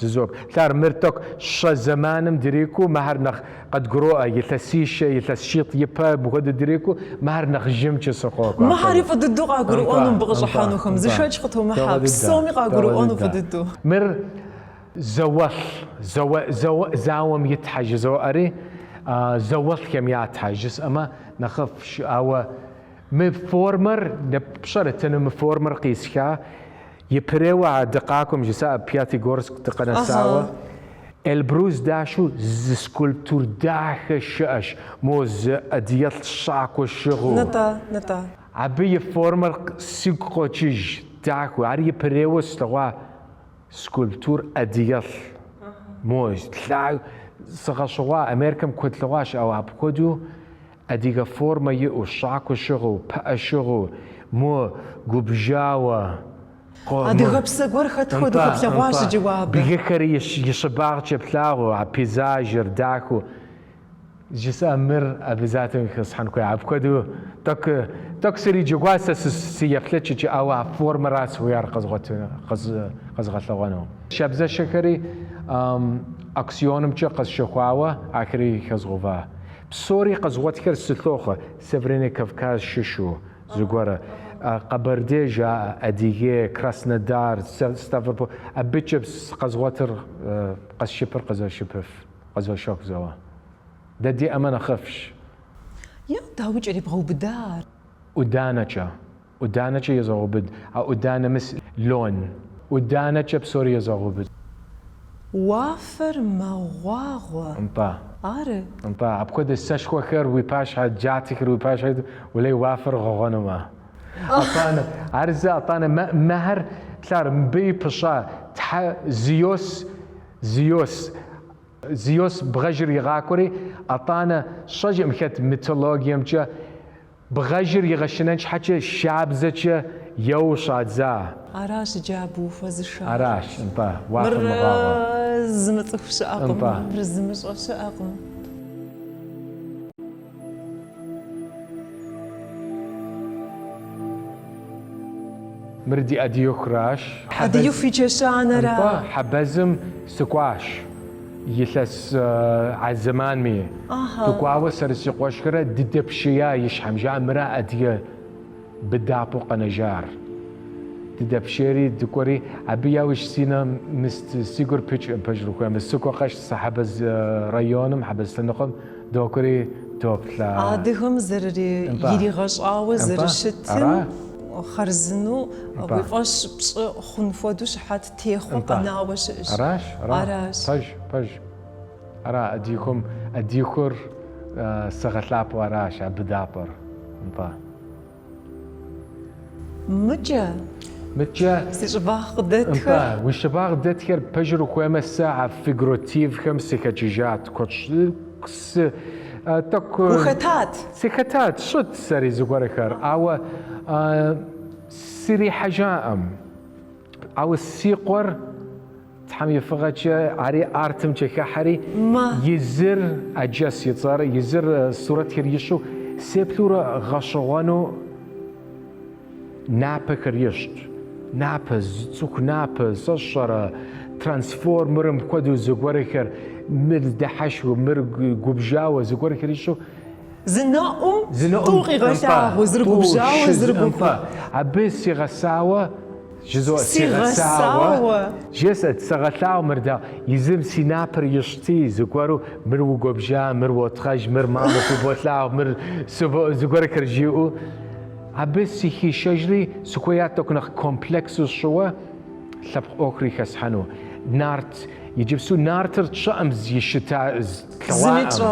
زوب ثار مرتك ش زمانم دريكو مهر نخ قد قروء يلسيش يلسشيط يبا بغد دريكو مهر نخ جمش سقوق ما عارف ضدو قروء بغجحانو خمز شاج قتو ما حاب سومي قروء ضدو مر زاوم يتحجز أري زوال كم يتحجز أما نخف أو مفورمر نبشرت أنا مفورمر قيسكا يبريوا دقاكم جساء بياتيغورس تقنا ساوا البروز داشو سكولبتور داخ شاش موز اديال شاكو شغو نتا عبي فورمر سيكوتشيج داكو عري بريوا استوا سكولبتور اديال موز تلا سغشوا امريكم كوتلواش او ابكودو اديغا فورما يو شاكو شغو با شغو مو غوبجاوا هذه غبسة ورخت خد خبلواش جواب بيخري يشباغ جبلاغو عبيزاجر داكو جسا مر أبيزاتهم يخصحن كوي عبكودو تك سري جواس سيفلتش أو فورم راس ويار قزغتلوانو شابزا شكري أكسيونم تش قز شخواوة آخري خزغوفا بسوري قزغوت كر ستلوخة سفريني كافكاز ششو زغورة قبرديجا أديجي كراسنودار ستافربول أبيتشبس قزواتر قزشبر قزوشبف قزوشوك زوا ددي أما خفش يا داوج اللي بغوا بدار ودانجا يزغو بد أو ودانا مس لون ودانجا بسوري يزغو بد وافر مواغوا أنت أبكود السشكو خير ويباش هاد جاتي خير ويباش هاد ولي وافر غغنما أطانا عرزة أطانا مهر تلار مبي بشا تح زيوس زيوس بغجر يغاكوري أطانا شجع مخت ميثولوجيا مجا بغجر يغشننش حتى شابزة يوش عزا عراش جابو فزشا عراش انت واخد مغاضة زمتف شاقم رزمش شاقم مردي أديوك راش أديو في جشان را حبزم سكواش يلس عالزمان مي تقواو سرسي قوشكرة ددبشيا يشحم جا مرا أديا بدابو قنجار ددبشيري دكوري أبيا وش سينا مست سيجور بيتش امبجرو كوام السكو قش صحبز ريونم حبز سنقم دوكوري توبلا عادهم زرري يري غشاو زرشتم خرزنو ويفاش بش خنفودوش حات تيخو قناوش عراش بج أرا أديكور سغتلاب وراش بدابر انت متجا سيشباغ دتخر انت وشباغ دتخر بجرو كوما ساعة فيغروتيف خمسة كجيجات كوتش تك سكتات شد سري زغورخر أو سري حجائم أو السيقور تحمي فغتشا عري آرتم كحري يزر أجس يتصار يزر صورة كريشو سيبلورا غشوانو نابا كريشت نابا زوك نابا صشرة ترانسفورمرم كودو زغورخر مر دحشو مر جوبجاو زغورخر يشو زناؤم طوقي غشاو زرقوبجاو زرقوبا عبس سيغساوة جزء سيغساوة جسد سغتاو مردا يزم سينابر يشتي زغورو مرو جوبجا مرو تخاج مر مامو بوتلاو مر سبو زغورخر جيو عبس سيخي شجري سكويات تكون كومبلكس شوى لب أخري خسحنو نارت يجيب سو نارتر تشامز يشتا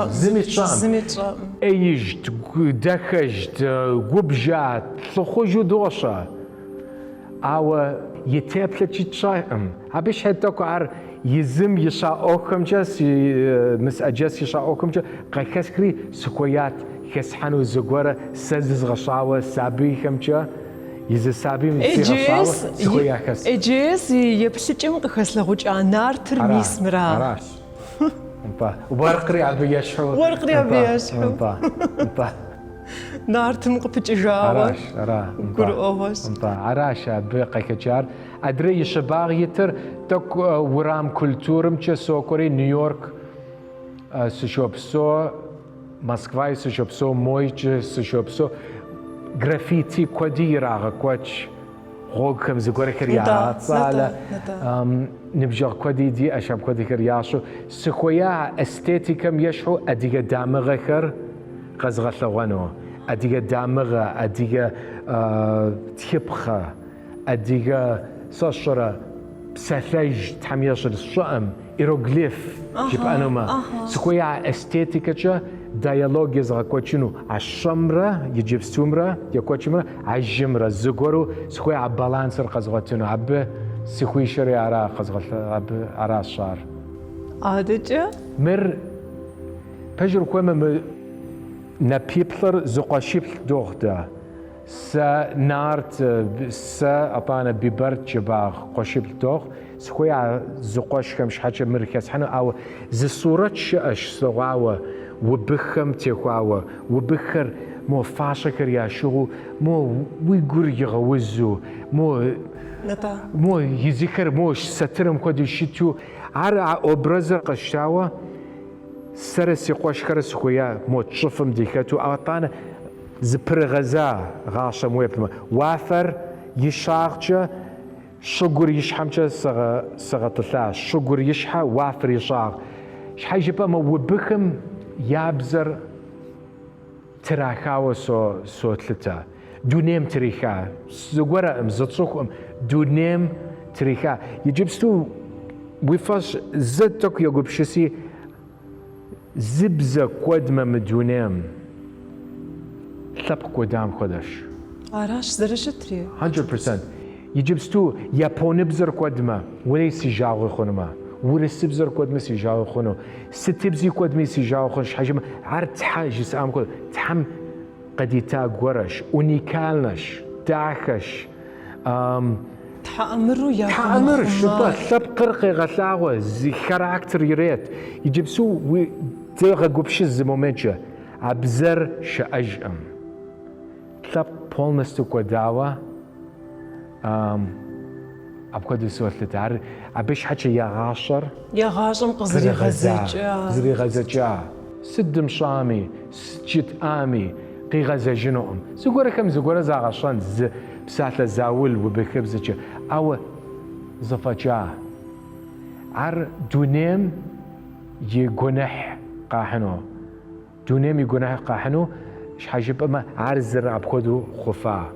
زميت ايجت دخجت غبجات تخوجو دوشا او يتابلت تشايم عبش هدوك عر يزم يشا اوكم جاس مس اجاس يشا اوكم جا قيكسكري سكويات خسحنو زغوره سزز غشاوه سابي خمجا يز سابي من سيغشاوه سكويا خس اجيس يبشجم قخسلغوج نارتر ميسمرا عراش انت وبرقري عبي يشحو ورقري عبي يشحو انت نارت مقبج جاوا عراش قروهوس انت عراش بقى كجار ادري شباغ يتر تك ورام كولتورم تش سوكوري نيويورك سشوبسو موسكوا سشوبسو مويج سشوبسو جرافيتي كوديرا كوتش غوكم زغور كريات صاله نبجر كودي دي اشاب كودي كرياشو سكويا استيتيكم يشحو اديغا دامغخر قزغلغونو اديغا دامغه اديغا تيبخه اديغا صشره بساثاج تحميش الشأم إيروغليف جيب أنوما سكويا استيتيكا ديالوج يزغا كوتشنو عالشمرة يجيب سومرة يكوتشمرة عالجمرة زغورو سكويا عبالانسر قزغتنو عب سكوي شري عرا قزغت عب عرا الشعر عادجة مر بجر كوما نبيبلر زقاشيبل دوغدا سا نارت سا أبانا بيبرت جباغ قشيب دوغ سخويا زقاش كمش حاجة مركز حنا أو زصورة شأش سواوا وبخم تخواوا وبخر مو فاشكر يا شو مو ويقول يغوزو مو يذكر موش سترم كودي شتو عرع أبرزر قشاوا سرسي قشكر سخويا مو تشوفم ديكاتو أعطانا زبر غزا غاشة مويبتما وافر يشاغجا شغور يشحمجا سغطلا شغور يشحا وافر يشاغ شحا جبا ما وبخم يابزر تراخاو سو تلتا دونيم تريخا زغورا مزتصوخ دونيم تريخا يجبستو ويفاش زدتك يغبشسي زبزة قدمة مدونيم ثبق قدام خدش عراش زرشتري 100% يجبستو يابون بزر قدمة وليس جاغ خنما ورسبزر كود مسي جاو خونو ستبزي كود مسي جاو خونش حاجة عرت حاجة سام كود تحم قديتا قرش ونيكالنش داخش تحمروا يا تحمر شبه ثب قرقي غلاوة زي كاركتر يريت يجيب سو تيغا قبش الزمومنشة عبزر شأجم ثب بولنستو كوداوا أبغى سؤال تتعرف أبيش حكي يا غاشر يا غاشم قصري غزجة زري غزجة سد مشامي سجت آمي قي غزجنهم زغورة كم زغورة زغاشان بساعة زاول وبخبزجة أو زفجة عر دونيم يجنح قاحنو دونيم يجنح قاحنو إيش حاجب أما عر الزرع بخدو خفا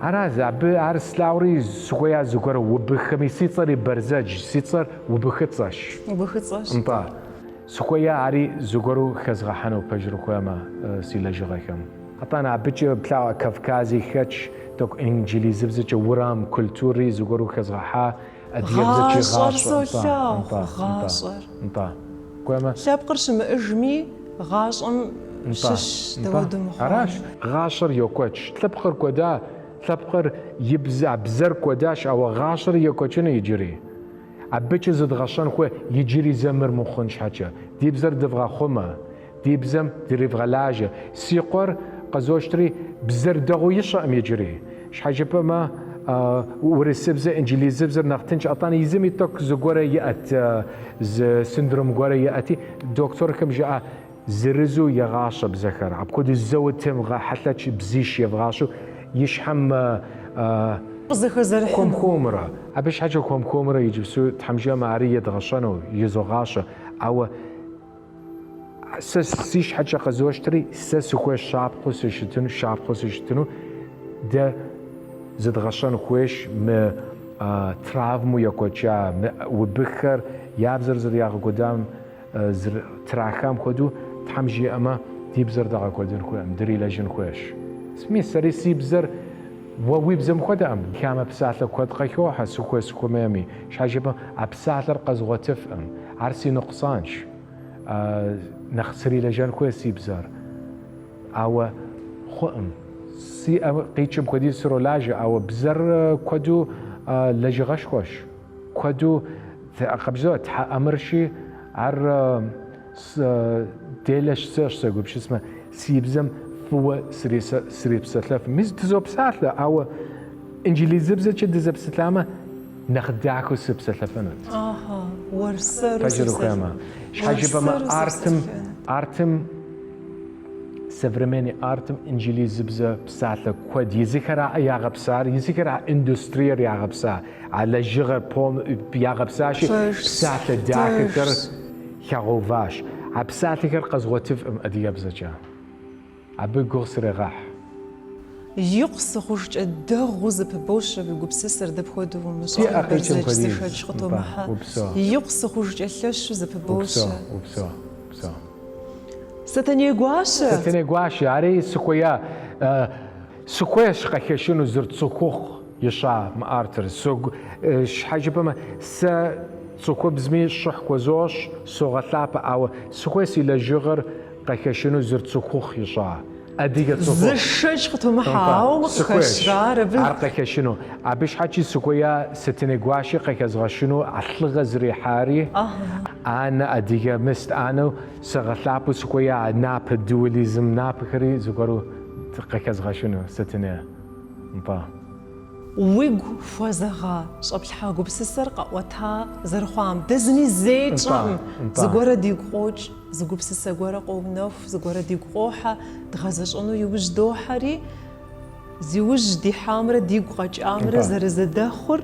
عراز عر سلاوري سويا زغورة وبخمي سيصر برزج سيصر وبختصش انطا سويا عري زغورو خزغحنو بجرو خوما سيلجغكم أطانا عبتي بتاع كافكازي خاتش توك إنجليزي بزتش ورام كولتوري زغورو خزغحا غاشر غاشر انطا كوما شاب قرش مأجمي غاشم شش دودم عراش غاشر يوكوتش تلبقر كودا تلبقر يبزع بزر كوداش أو غاشر يوكوتشنا يجري عبتي زد غشان خو يجري زمر مخنش حاجة دي بزر دفغا خما دي بزم دريفغا لاجة سيقر قزوشتري بزر دغو يشأم يجري شحاجة بما ورسبزة إنجليزي بزر نختنش أطاني يزمي توك زغورة يأت سندروم غورة يأتي دكتور كم جاء زرزو يغاشا بزخر عبكود الزود تم حتى بزيش يفغاشو يشحم كوم كومرة عبيش حاجة كوم كومرة يجبسو تحمجا معرية دغشانو يزو غاشا أو سيش حاجة قزوشتري سوكوش شعب خوش يشتنو ده زد غشان خوش م ترافمو يكوچا وبخر يابزر زر ياغ قدام زر تراخام خودو تحمجي أما ديبزر دغا قدن خوام دري لجن خوش سمي سري سيبزر وويبزم خدام كام بساعة كود قيوها سوكوس كومامي شاجبا أبساعة قزغتف عرسي نقصانش نخسري لجان كويس يبزر أو خؤم سي قيتشم كودي سرولاجة أو بزر كودو لجغش خوش كودو قبزوت أمرشي عر ديلش سيرش سيقول بش اسمه سيبزم فو سري بساتلاف ميز تزو بساتلا أو إنجليزي بزر شد زب ساتلامة نخدعكو سبساتلافنت ورسر فجرو كما حاجة بما أرتم سفرماني أرتم إنجليزي بزا بساتلا كود يذكر يا بسار يذكر إندسترير يا بسار على جغر بون يا بساشي بساتلا داكتر يغوفاش عبساتلا قزغوتف أديا بزجا عبي قصر راح يقص خوش الدغوز ببوش بقبسسر دبخود ومش يقص خوش اللاش زببوش وبسا ستني غواش عري سكويا شقاكشنو زرت سكوخ يشا مارتر سوق حاجه بما س سكو بزمي شح كوزوش سوغطلاب او سكويسي لجغر قاكشنو زرت سكوخ يشا أديك تصفح زشش ختم حاو خشرار عرقك شنو عبيش حكي سكويا ستنقواشي قيكزغ شنو عطلغ زري حاري أنا أديك مست أنا سغطلابو سكويا ناب الدوليزم ناب كري زغرو قيكزغ شنو ستنه مبا ويغ فوزغا شبل حاجو بسسر قوتها زرخوام دزني زيت شام زغورا ديقوج زغوب بسسر غورا قومنوف زغورا ديقوحا دغزش انو يوجدو حري زيوج دي حامره ديقوج امره زرزدخر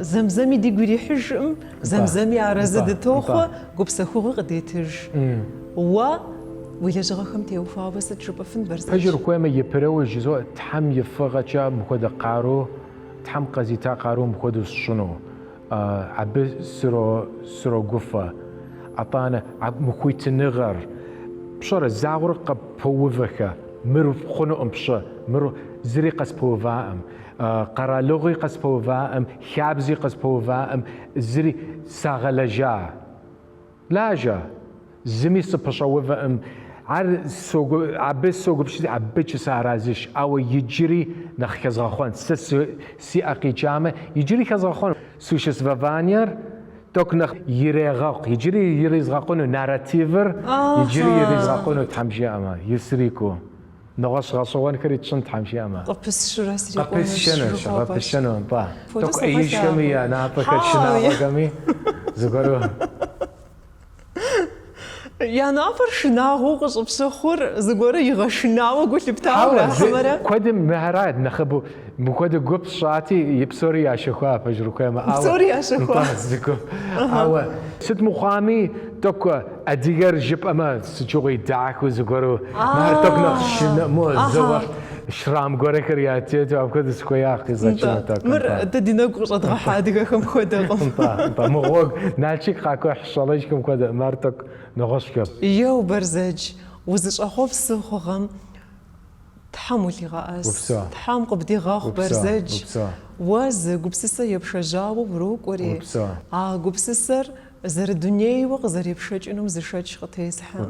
زمزمي ديغوري حجم زمزمي عرزد توخو غبسخو قديتج و ويلا جغاكم تيوفا بس تشوف فين برزج فجر كوما يبرو جزء تحم يفغا مخد قارو تحم قزيتا قارو مخد شنو عب سرو غفا عطانا عب مخويت نغر بشر زاور قب فوفكا مرف خنو بش مر زري قص بوفائم قرالوغي قص بوفائم خابزي قص بوفائم زري ساغلجا لاجا زمي سبشوفائم عر سوق عبس سوق بشي عبتش سارازش او يجري نخ كزغخون سي اقيجامه يجري كزغخون سوشس فافانير توك نخ يريغاق يجري يريزغاقون ناراتيفر يجري يريزغاقون تحمشي اما يسريكو نغش غصوان كريت شن تحمشي اما قبس شو راسري قبس شنو قبس شنو با توك ايش كمي انا فكر شنو قمي زغرو يا نافر شناهو قص بسخور زغورة يغشناو قلت بتاعه حمرة كود مهرات نخبو مكود قبس شاتي يبصوري يا شخوا فجركوا ما بصوري يا شخوا أو ست مخامي توك أديجر جب أما سجوي داك وزغورو ما توك نخشنا مو زور شرام غوري كرياتي تو أبكد سكويا قصة شنو توك مر تدينا قص أضحى هذيك كم خدا با مغوق نالشيك خاكو حشاليش كم كود مرتك نغشكب يو برزج وزش أخوف سخوغم تحملي غاس تحم قبدي غاخ برزج واز قبسسة يبشجاو بروك وري قبسسر زر الدنيا وغزر يبشج إنه مزشج خطيس حام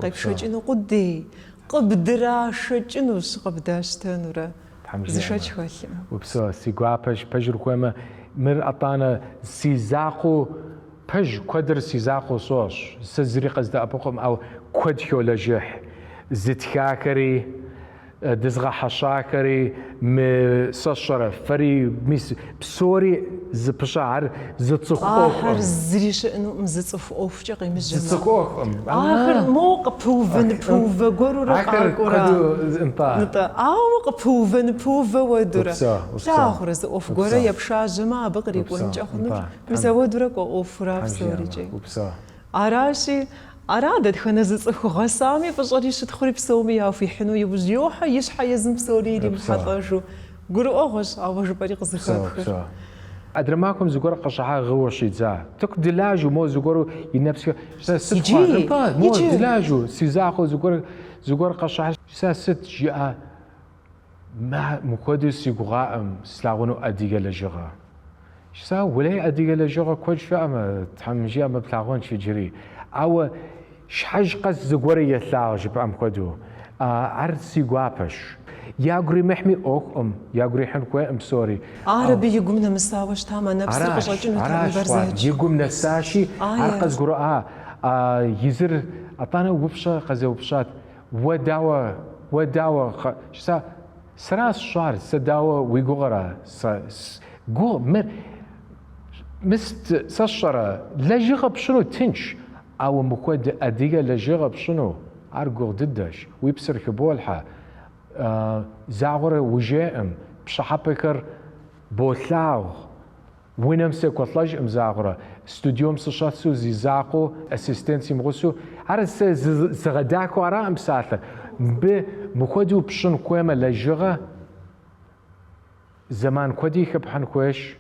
قبشج إنه قدي قبدرا شج إنه قبداش تنورا زشج خالي وبسا سيقابش بجركوما مر أطانا سيزاقو بج قدر سيزاقو صوش سزري قصد أبوكم أو كوديو لجح زتكاكري دزغا حشاكري مصشرة فري ميس بسوري زبشعر زتصف آخر زريش إنه مزتصف أوف جاقي مجمع زتصف أوف آخر موقع بوفا قرو رقا قرا نتا موقع بوفا ودورا لا آخر إذا أوف قرا يبشع جماعة بقري قوين جاخنور ميسا ودورا قو أوف راف سوري جاي عراشي أرادت خنزت أخو غسامي فجأة تدخلي بسومي أو في حنو يوجيوها يشحى يزم بسوري لي محطاشو قولوا أغش أوش بريق زخاف أدري معكم زجور قشعة غوشي زا تك دلاجو مو زجور ينبسك يجي مو دلاجو سيزاخو زجور قشعة ست جاء ما مقدس يقرأ سلاغونو أديجا لجرا شسا ولا أديجا لجرا كوج فأما تحمجي أما بتلاغون شي جري أو شحج قص زغوري يثلاغ بأم كدو عرسي قابش ياغري محمي أوك ياغري حنكوي سوري عربي يقومنا مساوش تاما نفس قشاجن تاع برزاج يقومنا ساشي عرقز قرا يزر أطانا وبشا قزا وبشات وداوا شسا سراس شعر سداوا ويغورا جو مست سشرة لجغب شنو تنش أو مكود أديجا لجغب شنو أرجو ضدش ويبصر كبولحة زعور وجائم بشحبكر بوثلاو وينمسك وطلج زعورة استوديوم سشاتسو زيزاقو أسيستنسي مغسو عرس زغداكو أرام ساعة بمكودو بشن كويمة لجغة زمان كودي كبحن كويش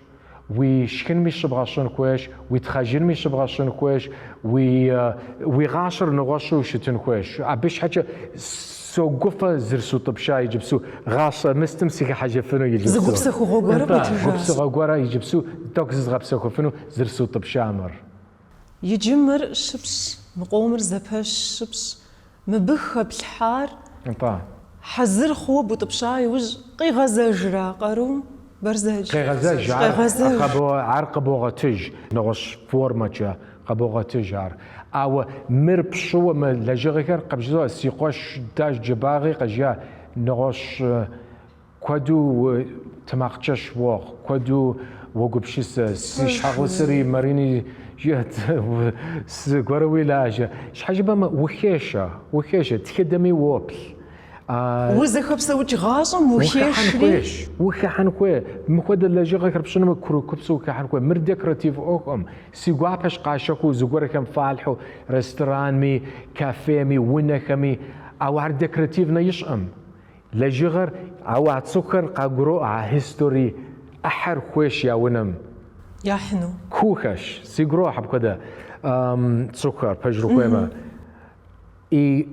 ويشكن مش بغاشون كويش ويتخاجن مش بغاشون كويش ويغاشر نغاشو شتن كويش عبيش حاجة سو قفة زرسو طبشا يجبسو غاشر مستمسك حاجة فنو يجبسو زغبسخو غوغورا غبسخو غوغورا يجبسو توكس غبسخو فنو زرسو طبشا مر يجمر شبش مقومر زباش شبش مبخ بالحار حزر خو بطبشا يوج قي غزاجرا قاروم برزاج قيغزاج قبو عرق بوغتج نغش فورماتشا قبوغتج عر او مربشو ما لجغيكر قبجزو سيقوش داج جباغي قجا نغش كودو تماقچش وق كودو وقبشس سيشحغو سري ماريني جهت غروي لاجا شحاجه بما وخيشه تخدمي ووبل وزخب سوتش غاصم وخيش وخحنكوي مخد اللجيغه كربشنو مكرو كبسو كحنكوي مر ديكوراتيف اوكم سيغوابش قاشكو زغوركم فالحو ريستوران مي كافيه مي ونكمي او عر ديكوراتيف نيشم لجيغر او سكر قاغرو هيستوري احر خويش يا ونم يا حنو كوخش سيغرو حب كده سكر بجرو كويما اي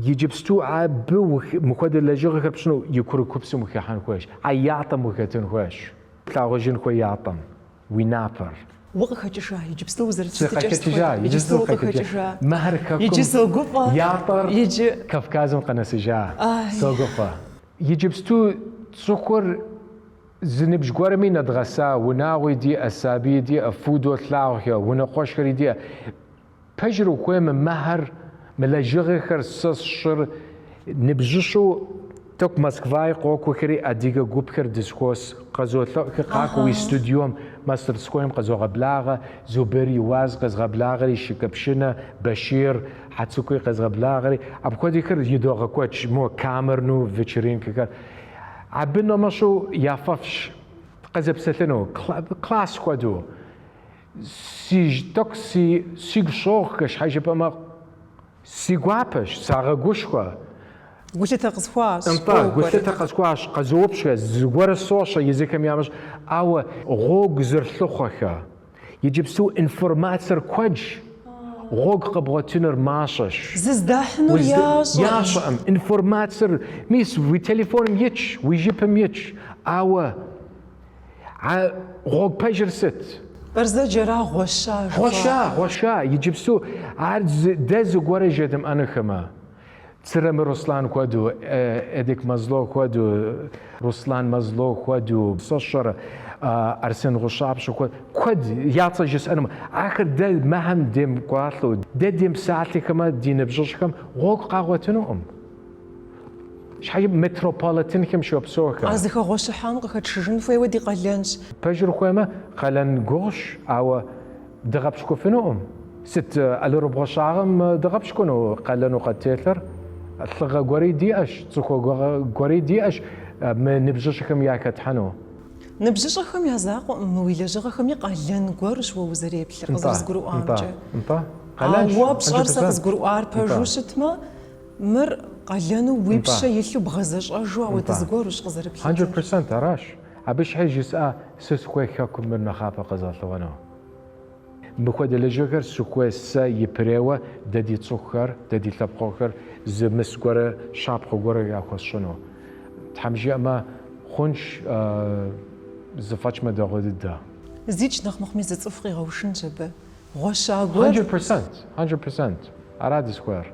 يجبستو عبو مخد اللجوغ كربشنو يكرو كبسو مخيحان خوش عياطم مخيتن خوش تلاغوجين خو ياطم وينابر وقخجشا يجبستو زرت سخجشا يجبستو خجشا مهر كفكم يجي سوقفا ياطر يجي كفكازم قنسجا سوقفا يجبستو سكر زنبش قرمي ندغسا وناوي دي أسابي دي أفودو تلاوخيا ونقوشكري دي بجرو خوي من مهر ملاجغي خر سشر نبجشو توك مسكفاي قوكو خري أديغا قوبكر ديسكوس قزو قاكو استوديوم ماستر سكويم قزو غبلاغا زوبري واز قز غبلاغري شكبشنا بشير حتسوكوي قز غبلاغري أبكو دي خر يدوغا كوتش مو كامرنو فيتشرين كيكار عبنا مشو ياففش قزب سلنو كلاس خدو سي توكسي سيغشوخ كش حاجه بما سيغوابش ساغوشكو قلت تقصفاش انت قلت تقصفاش قزوبش زغور الصوشه يزكم يامش او غوغ زرلخوخه يجيبسو انفورماتر كوج غوغ قبغتنر ماشش زدحنو ياش انفورماتر ميس وي تليفون يتش ويجيبهم يتش او غوغ باجر ست برزا جرا غوشا يجيبسو عرض دز غوري جدم انا كما تسرم رسلان كودو اديك مزلو كودو رسلان مزلو كودو صشر ارسن غشاب شو كود يعطي جس انا اخر دل مهم ديم قاتلو ديم ساعتي كما دين بجوشكم غوق قاوتنهم شحال متروبوليتن كم شو بسوكا ازيك غوش حانق كتشجن في ودي قلانش بجرو خوما قلن غوش او دغبشكو فينهم ست الرو بغشاغم دغبشكو قلنو قتيتر الثغا غوري دياش تسوكو غوري دياش نبجوشكم ياكتحنو نبجشخم يا زاق ويلجخم يقلن غورش ووزري بلقز غرو امجه انت قلنش وابشار سقز غرو ار بجوشتما مر قلنو ويبشا يلو بغزش اجوا وتزغورش قزر بي 100% راش ابش حاجه سا سسكو خاكم من خافه قزالو انا بخود لجوكر سكو سا يبريوا ددي تصخر ددي تبخر زمسكور شاب خور يا خشنو تحمجي ما خونش زفاش ما دغد دا زيج نخ مخميز تصفري غوشن شبه غوشا غور 100% اراد سكوير